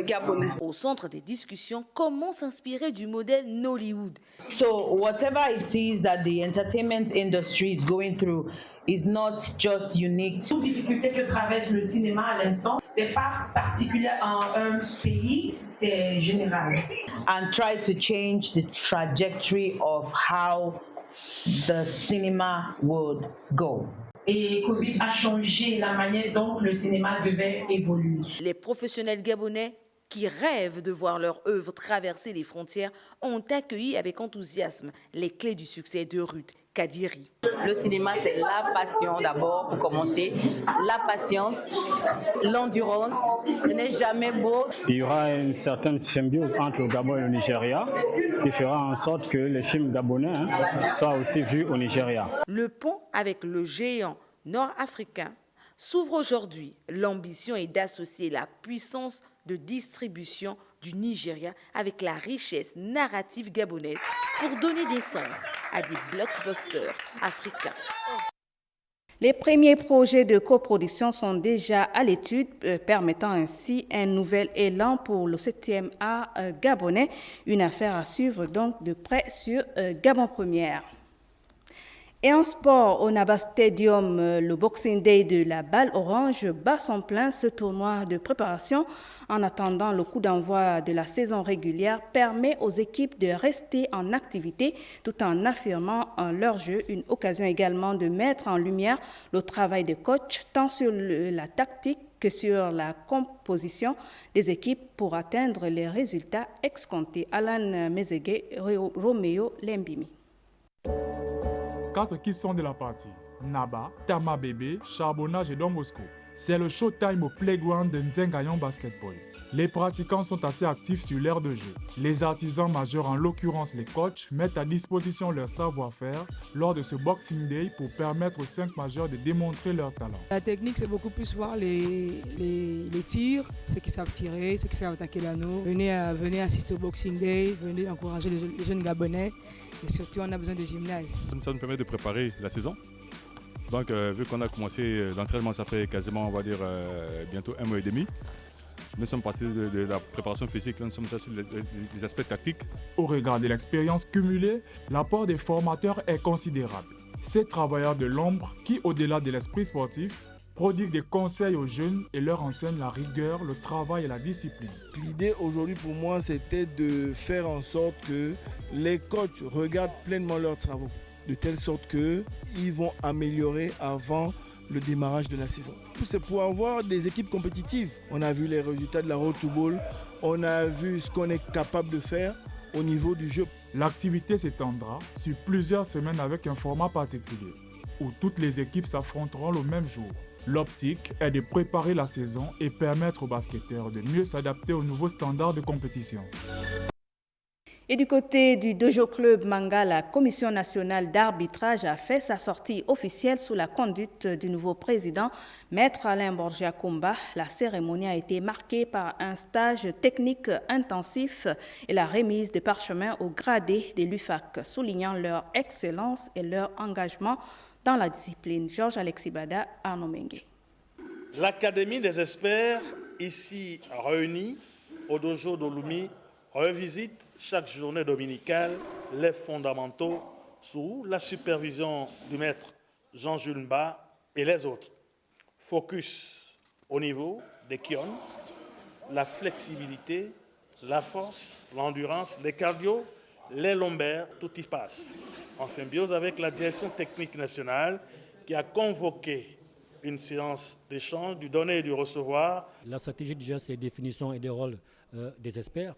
Speaker 12: gabonais.
Speaker 9: Au centre des discussions, comment s'inspirer du modèle Nollywood.
Speaker 13: So whatever it is that the entertainment industry is going through is not just unique.
Speaker 14: Les difficultés que traverse le cinéma à l'instant, c'est pas particulier en un pays, c'est général.
Speaker 13: And try to change the trajectory of how the cinema would go.
Speaker 14: Et Covid a changé la manière dont le cinéma devait évoluer.
Speaker 9: Les professionnels gabonais qui rêvent de voir leur œuvre traverser les frontières ont accueilli avec enthousiasme les clés du succès de Ruth Kaderi.
Speaker 13: Le cinéma, c'est la passion d'abord pour commencer, la patience, l'endurance, ce n'est jamais beau.
Speaker 15: Il y aura une certaine symbiose entre le Gabon et le Nigeria qui fera en sorte que les films gabonais soient aussi vus au Nigeria.
Speaker 9: Le pont avec le géant nord-africain s'ouvre aujourd'hui. L'ambition est d'associer la puissance de distribution du Nigeria avec la richesse narrative gabonaise pour donner naissance à des blockbusters africains.
Speaker 1: Les premiers projets de coproduction sont déjà à l'étude, permettant ainsi un nouvel élan pour le 7e art gabonais. Une affaire à suivre donc de près sur Gabon Première. Et en sport, au Naba Stadium, le Boxing Day de la Balle Orange bat son plein. Ce tournoi de préparation, en attendant le coup d'envoi de la saison régulière, permet aux équipes de rester en activité tout en affirmant leur jeu. Une occasion également de mettre en lumière le travail des coachs, tant sur la tactique que sur la composition des équipes pour atteindre les résultats escomptés. Alan Mezegue, Roméo Lembimi.
Speaker 18: 4 équipes sont de la partie. Naba, Tama Bébé, Charbonnage et Don Bosco. C'est le showtime au playground de Nzengayon Basketball. Les pratiquants sont assez actifs sur l'aire de jeu. Les artisans majeurs, en l'occurrence les coachs, mettent à disposition leur savoir-faire lors de ce Boxing Day pour permettre aux 5 majeurs de démontrer leur talent.
Speaker 29: La technique, c'est beaucoup plus voir les tirs, ceux qui savent tirer, ceux qui savent attaquer l'anneau. Venez assister au Boxing Day, venez encourager les jeunes Gabonais. Et surtout, on a besoin de gymnase.
Speaker 30: Ça nous permet de préparer la saison. Donc, vu qu'on a commencé l'entraînement, ça fait quasiment, on va dire, bientôt 1 mois et demi. Nous sommes partis de la préparation physique, nous sommes sur les aspects tactiques.
Speaker 18: Au regard de l'expérience cumulée, l'apport des formateurs est considérable. Ces travailleurs de l'ombre qui, au-delà de l'esprit sportif, prodiguent des conseils aux jeunes et leur enseignent la rigueur, le travail et la discipline.
Speaker 31: L'idée aujourd'hui pour moi, c'était de faire en sorte que les coachs regardent pleinement leurs travaux, de telle sorte qu'ils vont améliorer avant le démarrage de la saison. C'est pour avoir des équipes compétitives. On a vu les résultats de la Road to Ball, on a vu ce qu'on est capable de faire au niveau du jeu.
Speaker 18: L'activité s'étendra sur plusieurs semaines avec un format particulier, où toutes les équipes s'affronteront le même jour. L'optique est de préparer la saison et permettre aux basketteurs de mieux s'adapter aux nouveaux standards de compétition.
Speaker 1: Et du côté du Dojo Club Manga, la Commission nationale d'arbitrage a fait sa sortie officielle sous la conduite du nouveau président, Maître Alain Borgia Kumba. La cérémonie a été marquée par un stage technique intensif et la remise de parchemins aux gradés de l'UFAC, soulignant leur excellence et leur engagement dans la discipline. Georges Alexis Bada, Arnaud Mengue.
Speaker 2: L'Académie des experts, ici réunie au Dojo d'Olumi, revisite chaque journée dominicale les fondamentaux sous la supervision du maître Jean-Jules Mba et les autres. Focus au niveau des kions, la flexibilité, la force, l'endurance, les cardio, les lombaires, tout y passe. En symbiose avec la direction technique nationale qui a convoqué une séance d'échange du donner et du recevoir.
Speaker 3: La stratégie déjà, c'est définition et des rôles des experts.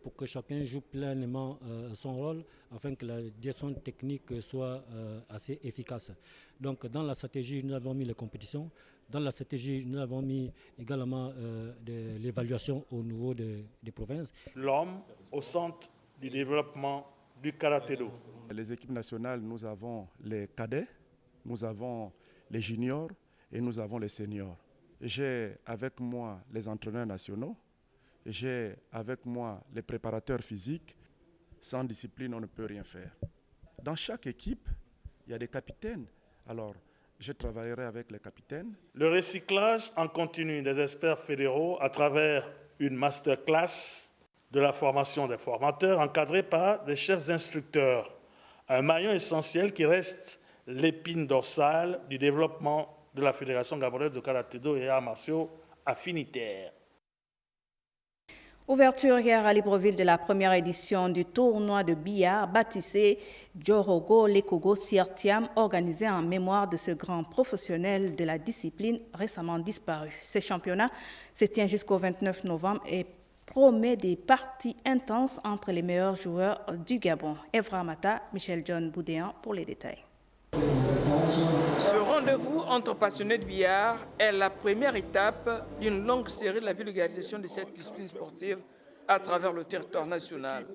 Speaker 3: Pour que chacun joue pleinement son rôle afin que la direction technique soit assez efficace. Donc dans la stratégie, nous avons mis les compétitions. Dans la stratégie, nous avons mis également de l'évaluation au niveau des provinces.
Speaker 2: L'homme au centre du développement du karaté-do.
Speaker 10: Les équipes nationales, nous avons les cadets, nous avons les juniors et nous avons les seniors. J'ai avec moi les entraîneurs nationaux. J'ai avec moi les préparateurs physiques. Sans discipline, on ne peut rien faire. Dans chaque équipe, il y a des capitaines. Alors, je travaillerai avec les capitaines.
Speaker 2: Le recyclage en continu des experts fédéraux à travers une masterclass de la formation des formateurs encadrée par des chefs instructeurs. Un maillon essentiel qui reste l'épine dorsale du développement de la Fédération gabonaise de karaté-do et arts martiaux affinitaires.
Speaker 1: Ouverture hier à Libreville de la première édition du tournoi de billard baptisé Jorogo Lekogo Sirtiam, organisé en mémoire de ce grand professionnel de la discipline récemment disparu. Ce championnat se tient jusqu'au 29 novembre et promet des parties intenses entre les meilleurs joueurs du Gabon. Evra Mata, Michel John Boudéan pour les détails.
Speaker 16: Ce rendez-vous entre passionnés de billard est la première étape d'une longue série de la vulgarisation de cette discipline sportive à travers le territoire national.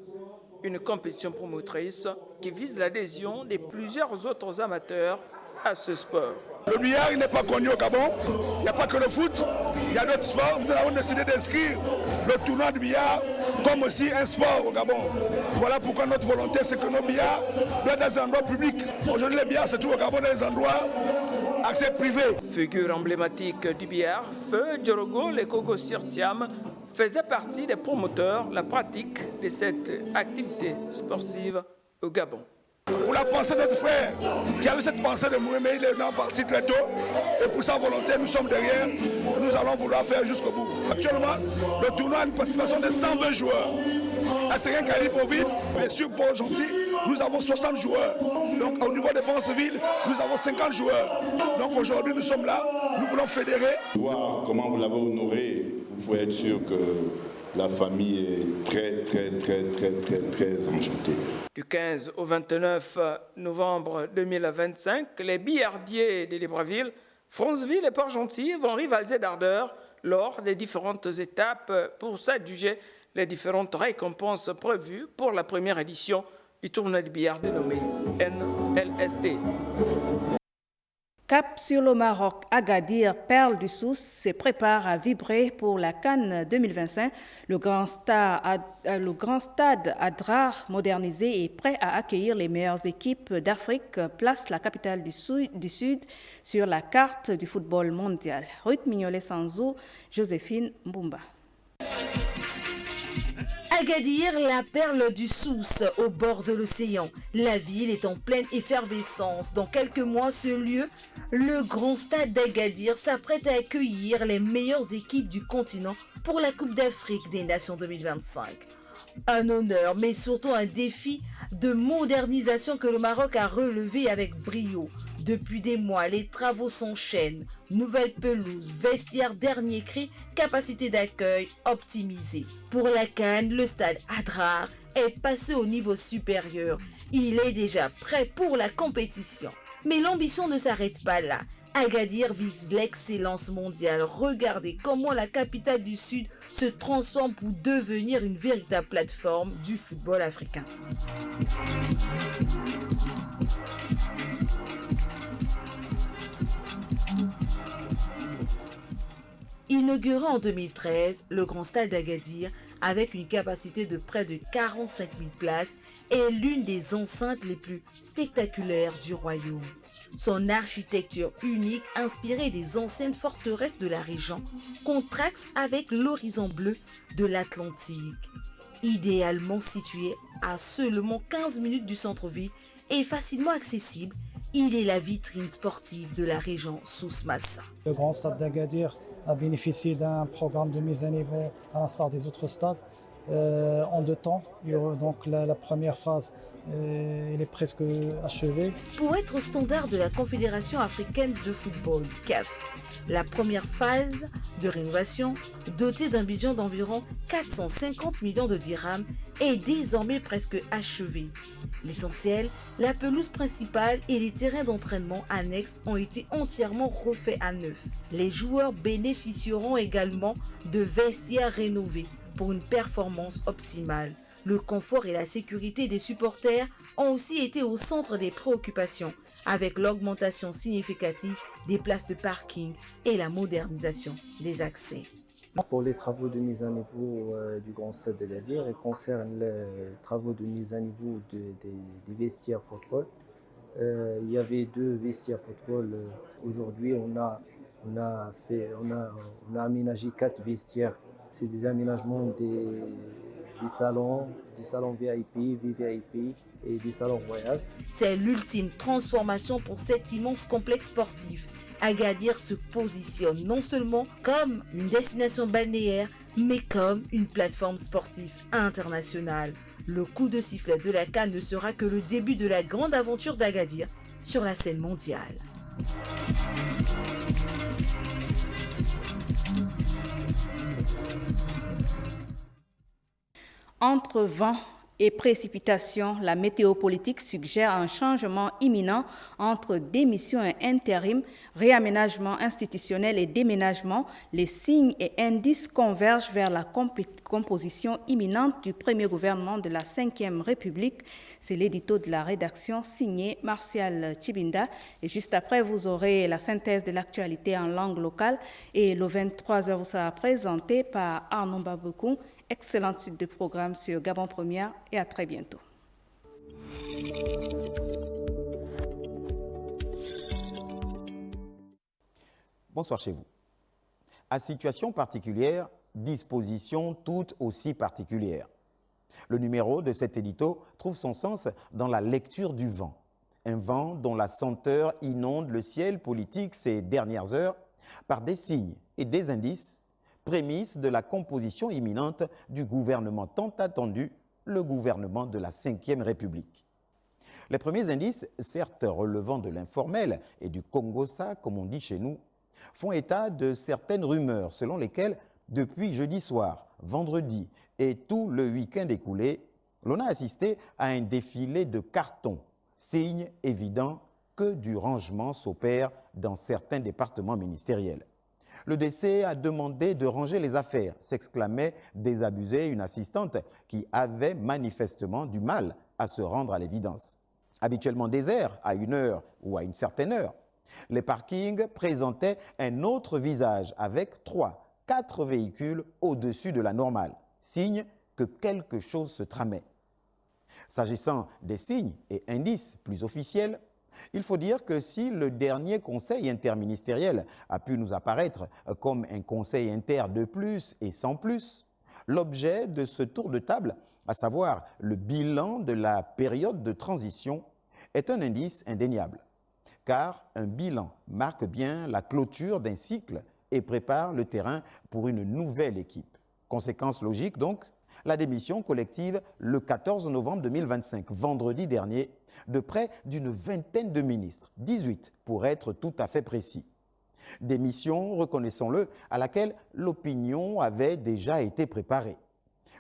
Speaker 16: Une compétition promotrice qui vise l'adhésion de plusieurs autres amateurs à ce sport.
Speaker 11: Le billard n'est pas connu au Gabon, il n'y a pas que le foot, il y a d'autres sports. Nous avons décidé d'inscrire le tournoi de billard comme aussi un sport au Gabon. Voilà pourquoi notre volonté, c'est que nos billards doivent être dans un endroit public. Aujourd'hui, les billards se trouvent au Gabon dans des endroits accès privé.
Speaker 16: Figure emblématique du billard, Feu Jorogo Lekogo Sirtiam faisait partie des promoteurs de la pratique de cette activité sportive au Gabon.
Speaker 11: Pour la pensée de notre frère qui a eu cette pensée de mourir, mais il est parti très tôt. Et pour sa volonté, nous sommes derrière. Nous allons vouloir faire jusqu'au bout. Actuellement, le tournoi a une participation de 120 joueurs. À Séguin Libreville, et sur Port-Gentil, nous avons 60 joueurs. Donc au niveau des forces vives, nous avons 50 joueurs. Donc aujourd'hui, nous sommes là, nous voulons fédérer.
Speaker 17: Voir comment vous l'avez honoré, vous pouvez être sûr que la famille est très enchantée.
Speaker 16: Du 15 au 29 novembre 2025, les billardiers de Libreville, Franceville et Port-Gentil vont rivaliser d'ardeur lors des différentes étapes pour s'adjuger les différentes récompenses prévues pour la première édition du tournoi de billard dénommé NLST.
Speaker 1: Cap sur le Maroc, Agadir, perle du Souss, se prépare à vibrer pour la CAN 2025. Le grand stade Adrar, modernisé et prêt à accueillir les meilleures équipes d'Afrique, place la capitale du Sud sur la carte du football mondial. Ruth Mignolet-Sanzou, Joséphine Mbumba.
Speaker 9: Agadir, la perle du Souss, au bord de l'océan. La ville est en pleine effervescence. Dans quelques mois, ce lieu, le grand stade d'Agadir, s'apprête à accueillir les meilleures équipes du continent pour la Coupe d'Afrique des Nations 2025. Un honneur, mais surtout un défi de modernisation que le Maroc a relevé avec brio. Depuis des mois, les travaux s'enchaînent. Nouvelle pelouse, vestiaire dernier cri, capacité d'accueil optimisée. Pour la CAN, le stade Adrar est passé au niveau supérieur. Il est déjà prêt pour la compétition. Mais l'ambition ne s'arrête pas là. Agadir vise l'excellence mondiale. Regardez comment la capitale du Sud se transforme pour devenir une véritable plateforme du football africain. Inauguré en 2013, le Grand Stade d'Agadir, avec une capacité de près de 45 000 places, est l'une des enceintes les plus spectaculaires du royaume. Son architecture unique, inspirée des anciennes forteresses de la région, contraste avec l'horizon bleu de l'Atlantique. Idéalement situé à seulement 15 minutes du centre-ville et facilement accessible, il est la vitrine sportive de la région Souss-Massa.
Speaker 4: Le Grand Stade d'Agadir a bénéficié d'un programme de mise à niveau à l'instar des autres stades en 2 temps. Donc la première phase elle est presque achevée.
Speaker 9: Pour être au standard de la Confédération africaine de football, CAF, la première phase de rénovation, dotée d'un budget d'environ 450 millions de dirhams, est désormais presque achevée. L'essentiel, la pelouse principale et les terrains d'entraînement annexes ont été entièrement refaits à neuf. Les joueurs bénéficieront également de vestiaires rénovés pour une performance optimale. Le confort et la sécurité des supporters ont aussi été au centre des préoccupations, avec l'augmentation significative des places de parking et la modernisation des accès.
Speaker 5: Pour les travaux de mise à niveau du Grand Stade d'Agadir, ils concernent les travaux de mise à niveau des vestiaires football. Il y avait 2 vestiaires football. Aujourd'hui, on a aménagé 4 vestiaires. C'est des aménagements des salons VIP, VVIP et des salons royaux.
Speaker 9: C'est l'ultime transformation pour cet immense complexe sportif. Agadir se positionne non seulement comme une destination balnéaire, mais comme une plateforme sportive internationale. Le coup de sifflet de la CAN ne sera que le début de la grande aventure d'Agadir sur la scène mondiale.
Speaker 1: Entre vent et précipitations, la météo politique suggère un changement imminent entre démission et intérim, réaménagement institutionnel et déménagement. Les signes et indices convergent vers la composition imminente du premier gouvernement de la Ve République. C'est l'édito de la rédaction signé Martial Chibinda. Et juste après, vous aurez la synthèse de l'actualité en langue locale. Et le 23h vous sera présenté par Arnaud Baboukou. Excellente suite de programme sur Gabon Première et à très bientôt.
Speaker 6: Bonsoir chez vous. À situation particulière, disposition tout aussi particulière. Le numéro de cet édito trouve son sens dans la lecture du vent. Un vent dont la senteur inonde le ciel politique ces dernières heures par des signes et des indices, prémisse de la composition imminente du gouvernement tant attendu, le gouvernement de la Ve République. Les premiers indices, certes relevant de l'informel et du Congossa, comme on dit chez nous, font état de certaines rumeurs selon lesquelles, depuis jeudi soir, vendredi et tout le week-end écoulé, l'on a assisté à un défilé de cartons, signe évident que du rangement s'opère dans certains départements ministériels. Le DC a demandé de ranger les affaires, s'exclamait désabusée une assistante qui avait manifestement du mal à se rendre à l'évidence. Habituellement déserts à une heure ou à une certaine heure, les parkings présentaient un autre visage avec 3-4 véhicules au-dessus de la normale, signe que quelque chose se tramait. S'agissant des signes et indices plus officiels, il faut dire que si le dernier conseil interministériel a pu nous apparaître comme un conseil inter de plus et sans plus, l'objet de ce tour de table, à savoir le bilan de la période de transition, est un indice indéniable. Car un bilan marque bien la clôture d'un cycle et prépare le terrain pour une nouvelle équipe. Conséquence logique donc, la démission collective le 14 novembre 2025, vendredi dernier, de près d'une vingtaine de ministres, 18 pour être tout à fait précis. Démission, reconnaissons-le, à laquelle l'opinion avait déjà été préparée.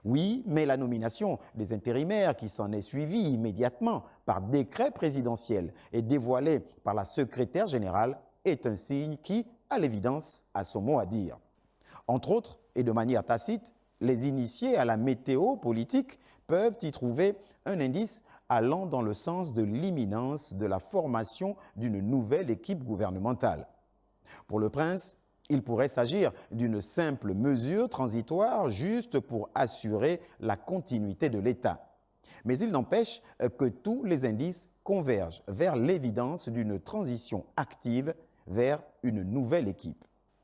Speaker 6: Oui, mais la nomination des intérimaires qui s'en est suivie immédiatement par décret présidentiel et dévoilée par la secrétaire générale est un signe qui, à l'évidence, a son mot à dire. Entre autres, et de manière tacite, les initiés à la météo politique peuvent y trouver un indice allant dans le sens de l'imminence de la formation d'une nouvelle équipe gouvernementale. Pour le prince, il pourrait s'agir d'une simple mesure transitoire juste pour assurer la continuité de l'État. Mais il n'empêche que tous les indices convergent vers l'évidence d'une transition active vers une nouvelle équipe.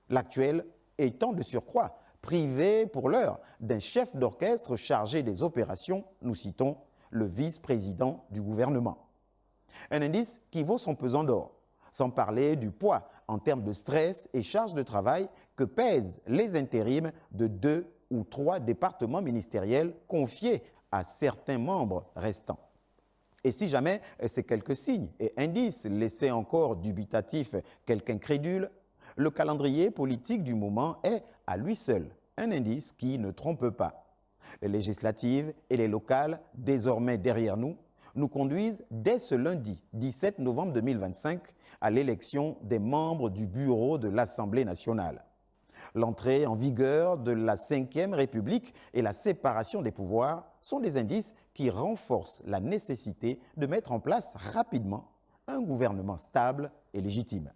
Speaker 6: L'actuelle étant de surcroît privé pour l'heure d'un chef d'orchestre chargé des opérations, nous citons le vice-président du gouvernement. Un indice qui vaut son pesant d'or, sans parler du poids en termes de stress et charge de travail que pèsent les intérims de 2 ou 3 départements ministériels confiés à certains membres restants. Et si jamais ces quelques signes et indices laissaient encore dubitatifs quelqu'un incrédule, le calendrier politique du moment est à lui seul un indice qui ne trompe pas. Les législatives et les locales, désormais derrière nous, nous conduisent dès ce lundi 17 novembre 2025 à l'élection des membres du bureau de l'Assemblée nationale. L'entrée en vigueur de la Ve République et la séparation des pouvoirs sont des indices qui renforcent la nécessité de mettre en place rapidement un gouvernement stable et légitime.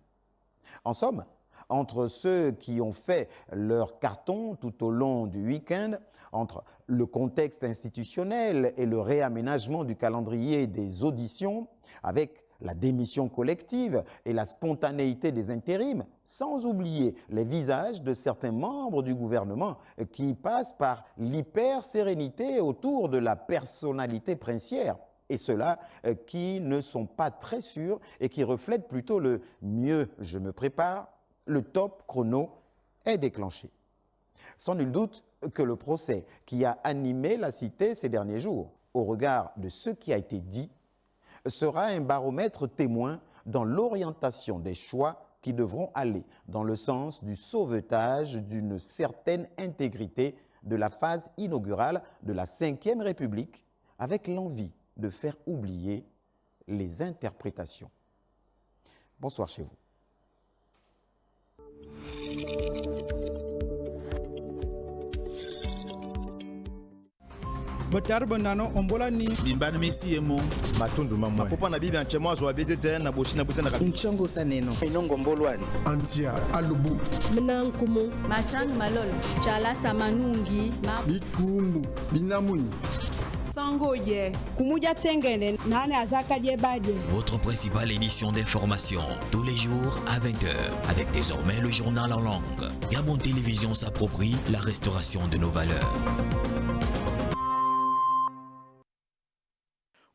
Speaker 6: En somme, entre ceux qui ont fait leur carton tout au long du week-end, entre le contexte institutionnel et le réaménagement du calendrier des auditions, avec la démission collective et la spontanéité des intérims, sans oublier les visages de certains membres du gouvernement qui passent par l'hyper-sérénité autour de la personnalité princière, et ceux-là qui ne sont pas très sûrs et qui reflètent plutôt le « mieux je me prépare », le top chrono est déclenché. Sans nul doute que le procès qui a animé la cité ces derniers jours, au regard de ce qui a été dit, sera un baromètre témoin dans l'orientation des choix qui devront aller dans le sens du sauvetage d'une certaine intégrité de la phase inaugurale de la Ve République, avec l'envie de faire oublier les interprétations. Bonsoir chez vous.
Speaker 7: Botarbo nano ombola ni bimbana mesi yemo matundu mamwe mapopa na bibi anchemo azo abedete na boshina butana ka nchongo saneno inongo mbolwani antia alubu
Speaker 8: mnankumu matang malolo chala samanungi
Speaker 7: bikumbu binamuni
Speaker 8: sangoye kumuja tengene nane azaka jebade.
Speaker 19: Votre principale édition d'information tous les jours à 20h avec désormais le journal en langue. Gabon Télévision s'approprie la restauration de nos valeurs.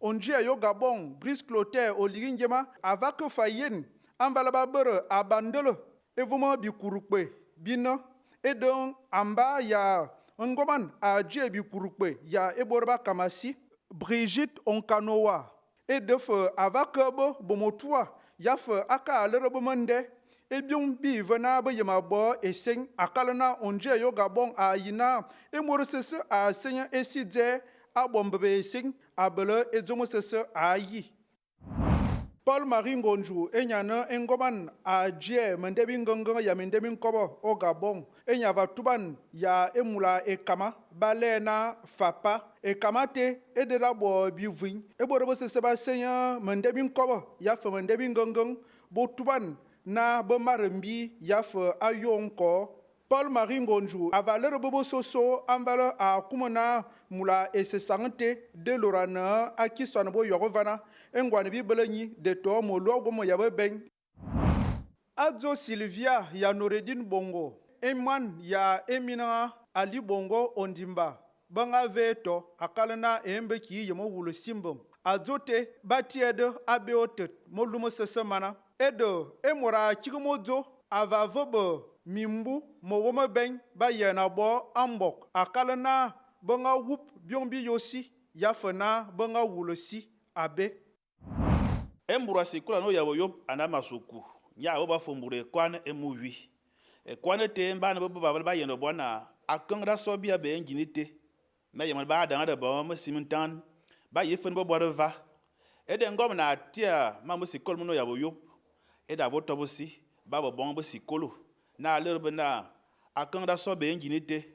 Speaker 20: Onjia yo Gabon, Brice Clotaire, Oligingema, avec Fayen, Ambalababere, Abandele, et vous bikurukwe, bina, et donc, Amba ya, Ngoman, a Dje bikurukwe, ya Eborba Kamasi, Brigitte Onkanoa, et de feu, avec Bomotua, Yaf Aka Alerebomande, et bien bi venable Yamabo, et Seigne, Akalana, Onjia yo Gabon, a Yina, et Morses a Seigne et Sidze, a Bombe Sing, a Bele et Zomosese a Yi. Paul-Marie Ngonjou, Enyana Ngoman, a Dje, Mendebingonga, ya Mendebin Kobo, au Gabon, Enyava Tuban, ya Emula et Kama, Balena, Fapa, et Kamate, et de la Bo Bivin, et Borobos Sébastien, Mendebin Kobo, Yaf Mendebingongang, Botuban, na Bomarembi, Yaf Ayonko, Paul-Marie Ngonjou a valeur bobo soso ambala a kumana mula et se sangante de l'orana a qui soit bo yorovana engwane bi belani de to mo logo mo yabe ben Adzo Sylvia ya Noredine Bongo Eman ya Emina Ali Bongo Ondimba banga veto akalana embe ki yemo wulo simbom Azote batiede abeotet mo lumo sesemana edo emora chigumozo ava vobo mimbu mo woma ben ba yena bo ambok akalana banga wup biombi yosi yafana banga wulosi abe
Speaker 2: embura sikula no yabo yop anama soku nya bo ba fombure kwan emuwi kwan te mbana bo ba yena bona akanga sobia be njinite na yema ba da ba mo simintan ba yefen bo boreva ede ngom na tia ma mo sikol no yabo yop eda votobosi baba bon ba sikolo na lerbe na akanda so be nginite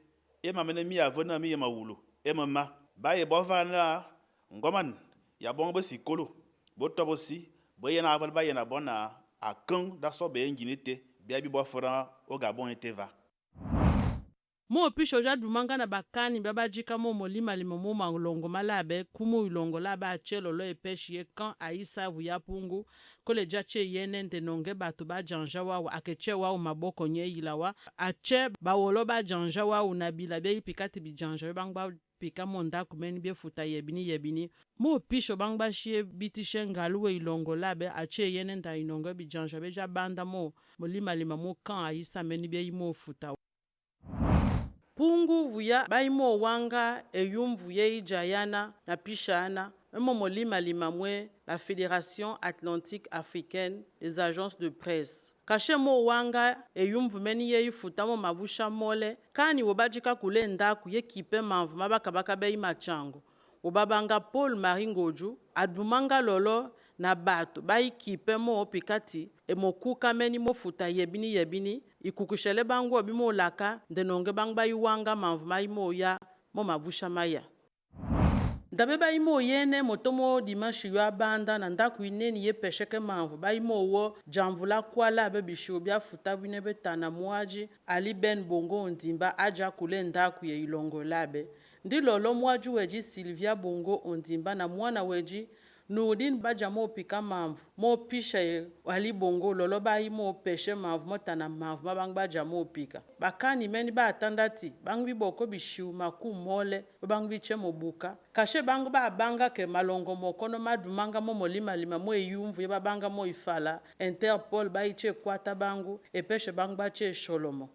Speaker 2: e ma mena mi avona mi ma wulo e ma ba ye bova na ngoman ya bon ba sikolo bo to bo si bo ye na aval ba ye na bona akanda so be nginite bia bi bo fora o Gabon eteva
Speaker 12: mo pisho ja dumanga na bakani baba jika mo molima limo mo malongo malabe kumu ilongo laba chelo lo epeshi kan aisa vuya pungu kole jache yene ndenonge batu ba janja wa akeche wa maboko nye ilawa ache bawolo ba janja wa unabila be pikati bi janja bangba pika monda kumeni be futa yebini mo pisho bangba shie bitishe ngaluwe ilongo labe ache yene nda inongo bi janja be ja banda mo molima limo mo kan aisa meni be imo futa pungu vuya baimo wanga eyum vuye ijayana na pishana molima limamwe la Fédération Atlantique Africaine des agences de presse kashe mo wanga eyum vumeni ye ifutamo mavusha mole kani wobajika kule ndaku ye kipe manvu mabaka bei machango wobabanga Paul Marie Ngoju adumanga lolo na bato bai kipe mo pikati emokuka meni mo futa yebini ikukushele bango bimo laka ndenonge bangba iwanga manvuma imo ya mo mavusha maya ndabe ba imo yene motomo dimanche yo abanda na ndaku ineni ye pesheke manvu ba imo wo jamvula kwala be bishobia futa bine betana muaji Ali Ben Bongo Ondimba aja kule ndaku ye ilongo labe ndilo lo muaju weji Sylvia Bongo Ondimba na mwana weji Nudin baja mo pika manvu mo pisha Ali Bongo lolo ba imo peshe manvu motana manvu bangba jamo pika bakani meni ba atandati bangbi boko bishiu maku mole bangbi chemo buka kashe bangu ba banga ke malongo mokono madumanga mo molima lima mo eyumvu ye banga mo ifala Interpol ba iche kwata bangu epeshe bangba che sholomo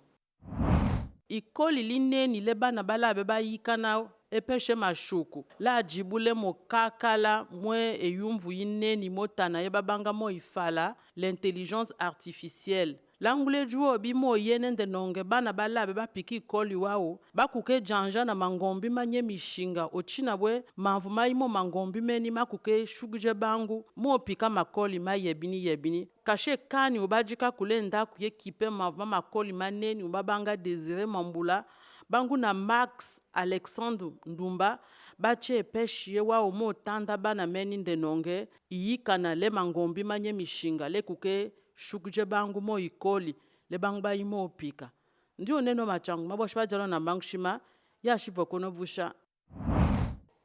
Speaker 12: ikoli lineni lebana balabe ba yikana epeshe mashuku la jibule mo kakala mwe eyumvu yineni motana yebabanga mo ifala l'intelligence artificielle langule juo bimo yenende nonge bana balabe bapiki ikoli wao bakuke janja na mangombi manye mishinga ochina bwe manvu maimo mangombi meni makuke shuguje bangu mo pika makoli yebini kashe kani ubajika kule ndaku ye kipe manvu makoli maneni ubabanga Désiré Mambula bangu na Max Alexandre Ndumba bache peshi wa mo tanda bana meni ndenonge iyikana le mangombi manye mishinga le kuke shukuje bangu mo ikoli le bangba imo pika ndio neno machangu maboshi bajalo na bangshima ya shipo kono busha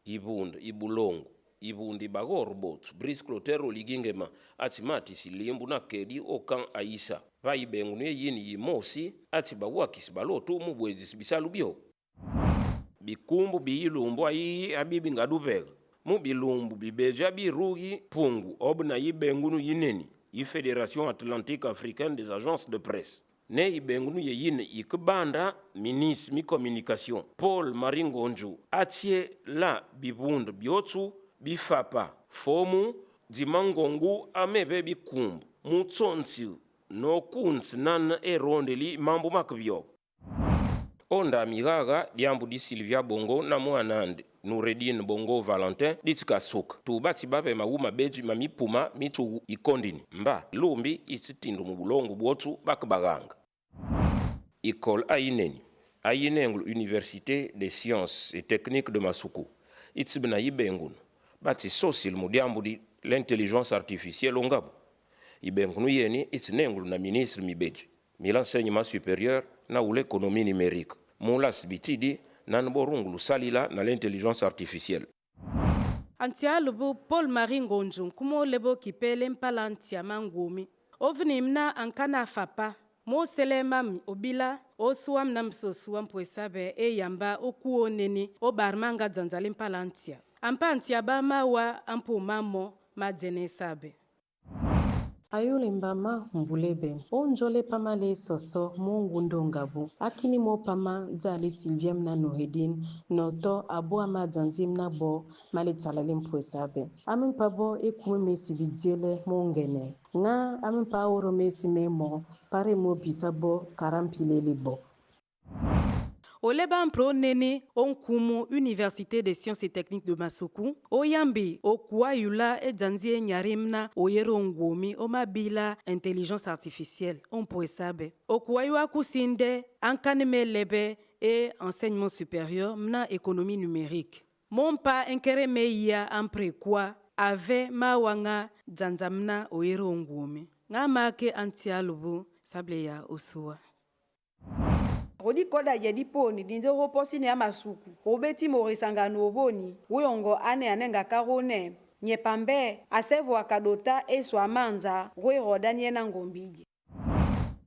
Speaker 13: ibund ibulongo ibundi bagorbots Brice Clotaire Oligingema atimati silimbu na kedi okan aisa vaibengu ne yini yimosi atibawa kisbaloto mu bwezi bisalubio bikumbu biilumbu ayi abibi ngadubega mu bilumbu bibeja birugi pungu obna yibengunu yineni i Fédération Atlantique Africaine des agences de presse ne ibengunu ye yine ikbanda ministre mi communication Paul Marie Ngoju atie la bibund biotsu bifapa fomu dimangongu amebe bikumbu mutsonsi no kunsi nan erondeli mambo makbyo onda migaga diambu di Sylvia Bongo na mwanande Noureddine Bongo Valentin ditsikasuka tubati babe mawuma beji mamipuma mitu ikondini mba lumbi isitindu mu bulongo bwotu bakbaganga École ayinenglu Université des sciences et techniques de Masuku itsibna yibengunu bati sosil mu diambu di l'intelligence artificielle ongabo ibengunu yeni itsinengulu na ministre mibeji l'enseignement supérieur na l'économie numérique mulas bitidi nan borungulu salila na l'intelligence artificielle
Speaker 8: antia lubu Paul Marie Ngoju kumo lebo kipele mpalantia mangumi ovnimna ankana fapa mo selemam obila osuam namsosuam pwesabe eyamba okuoneni obarmanga zanzali mpalantia ampantia bama wa ampumamo madzene sabe
Speaker 14: ayule mbama mbulebe onjole pama le soso mungu ndongabu akini mo pama dzali Sylvia mna Noureddine noto abo ama zanzim na bo male tsalalim pwesabe amimpa bo ekume mesi bidiele mongene nga amimpa oro mesi memo pare mo bisabo karampilele bo
Speaker 8: oleba mpro nene onkumu Université des Sciences et Techniques de Masuku oyambi okuayula edzanzie nyarimna oyero ngwomi omabila intelligence artificielle ompoesabe okuayua kusinde ankaneme lebe et enseignement supérieur mna économie numérique mompa enkere meia amprekwa ave mawanga dzanzamna oyero ngwomi ngamake antialubu sableya osua
Speaker 15: Rodi koda yedi poni dinde roposi ne amasuku robeti morisangano oboni uyongo ane anenga karone nyepambe asevo akadota eswa manza roi rodanie na ngombiji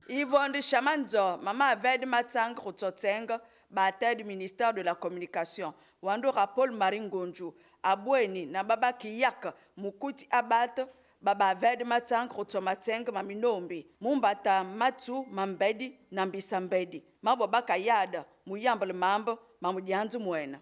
Speaker 9: Yvonne Chamanzo, Mama Ved Matang Rotsoteng, Bata du ministère de la Communication, Wandora Paul Maringonju, Abweni, Nababa Kiyak, Mukuti Abat, Baba Ved Matang Rotsomateng, Maminombi, Mumbata Matu, Mambedi, Nambisambedi, Mabobaka Yada, Muyambal Mambo, Mamudianzu Mwena.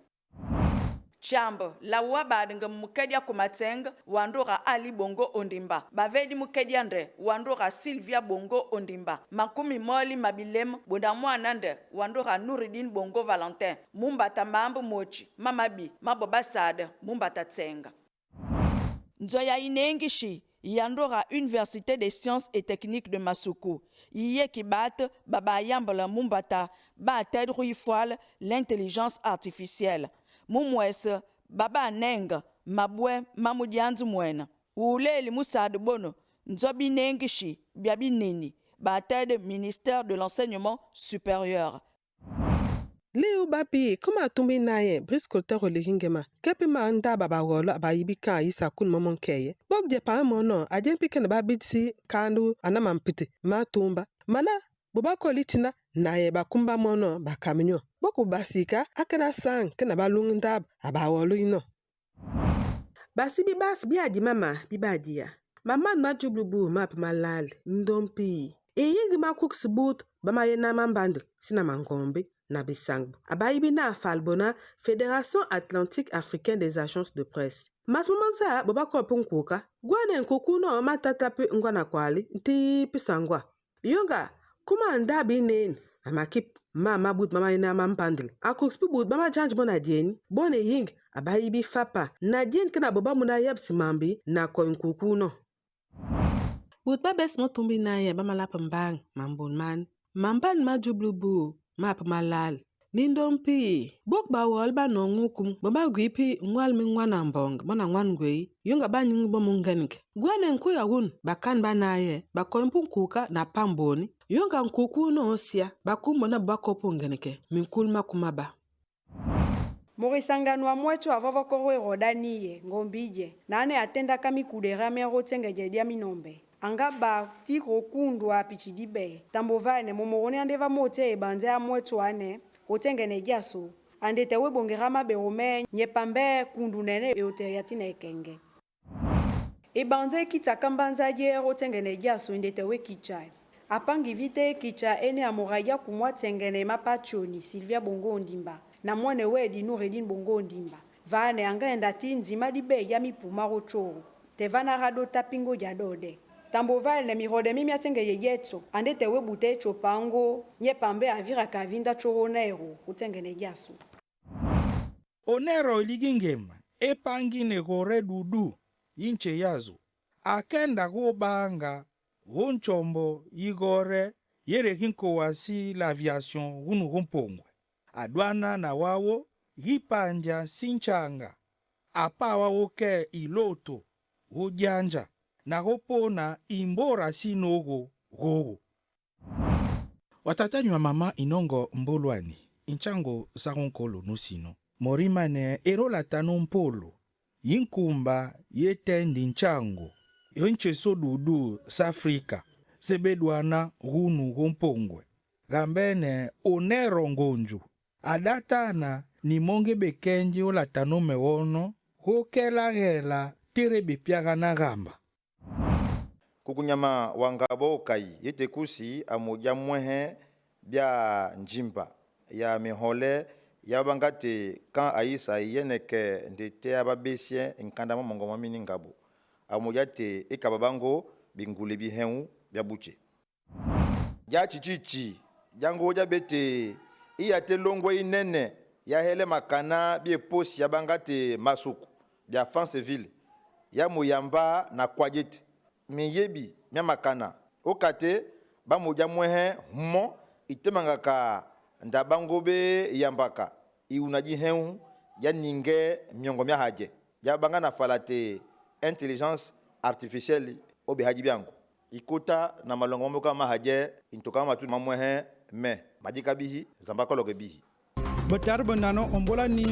Speaker 9: Chambo, la wabadinga mukedia kumateng, wandora Ali Bongo Ondimba. Bavedi mukediandre, wandora Sylvia Bongo Ondimba. Makumi Moli Mabilem, Bondamwanande, wandora Nouridine Bongo Valentin. Mumbata Mambo Mochi, Mamabi, Maboba Sade, Mumbata Tsenga. Nzoya Inengishi, Yandora Université des Sciences et Techniques de Masuku. Yekibat, Baba Yambala Mumbata, Bated Ruifoal, l'intelligence artificielle. Mumwese, Baba Nenga, Mabwe, Mamudianzu Mwena. Uleli Moussad Bono, Nzobi Nengishi, Biabi Nini, Bated ministère de l'enseignement supérieur.
Speaker 21: Léo Bapi, comment tomber naye, briscoteur au lingema, Kapima anda baba wolo abayibika isa kun momon keye. Bok de pa mono, adien piken babitsi, kandu, anamampite, ma tumba, mana, bobako litina, naye bakumba mono, bakaminyo. Boku basika, akana sang, kena balungndab, abawolo ino. Basi bibas biadi mama, bibadia. Mama majublubu map malal, ndompi. E yingi makook boot, bama yena mambandle, sinamangombe. Nabisangbu. Abayibi na Falbona, Fédération Atlantique Africaine des Agences de Presse. Masmomanza, Bobako Punkuka, Gwane Nkukuno, Matatape Ngwana Kwali, Nti Pisangwa. Yonga, kuma ndabi nen, Amakip, Mama Bout Mama Yena Mampandle. Akokspu Bout Mama Janj Bonadieni, Bone Ying, Abayibi Fapa, Nadien Kena Boba Muna Yab Simambi, Nako Nkukuno. Bout Babes Motumbi Naye, Bamalapambang, Mambonman, Mamban Majublubu. Map malal. Lindompi. Bok ba wol ba no ngukum. Baba gwipi ngwal mi ngwana mbong. Mwana ngwan gwe. Yunga ba nying bo munganike. Gwane nkuya wun. Bakan ba naye. Bakompun kuka na pamboni. Yunga nkuku no osia. Bakumbona bakopo nganike. Minkulma kumaba.
Speaker 15: Morisangano mwetu avava korwe rodaniye ngombije. Nane atenda kami kudera mero tenge jedia minombe. Angaba tiko kundwa pichidibe tambovane momorone andeva mote ebanze amwetu ane otengene giaso andete webongera maberome nyepambe kundunene eoteriatina ekenge ebanze kitakambanza je otengene giaso ndete wekicha apangi vite kicha ene amoraya kumwa tengene mapachoni Sylvia Bongo Ondimba na mwane wedi Nouridine Bongo Ondimba vane angaenda tinzima dibe ya mipuma rochoro tevana rado tapingo jadode Tamboval ne mirode mimi atenge yegetso andete webute chopango nyepambe avira kavinda choronero utenge ne yasu
Speaker 22: onero ligingema epangine gore dudu inche yazo akenda gobanga wonchombo igore yere kinko wasi l'aviation gunu gompongwe adwana na wawo gipanja sinchanga apawa woke iloto ujanja na gopona imbora sinogo gogo. Watatani wa mama inongo mbolwani, inchango saronkolo nusino. Morimane erola tano mpolo, yinkumba yetendi inchango, yonche sodudu safrika, sebedwana gunu gompongwe. Gambene onero ngonju, adatana ni monge bekenji ola tano mewono, hokela gela terebe piaga na gamba.
Speaker 23: Kukunyama wangabo kai yete kusi amoja mwehe bia njimba ya mihole ya bangate kan aisa yeneke ndete ababesye nkanda mamongo mamini ngabo amoja te ekababango bingule bihenu bia buche ya chichichi jango ja bete iya te longo inene ya hele makana bie posi ya bangate masuku ya France ville ya muyamba na kwajete miyebi mya makana okate ba moja mwehe mo itemangaka ndabangobe yambaka iunaji heu ya ninge miongo mya haje ya banga na falate intelligence artificielle obe haji byangu ikuta na malongo mboka mahaje intoka matu mamwehe me majika bihi zambaka loge bihi
Speaker 20: batar bandano ombola ni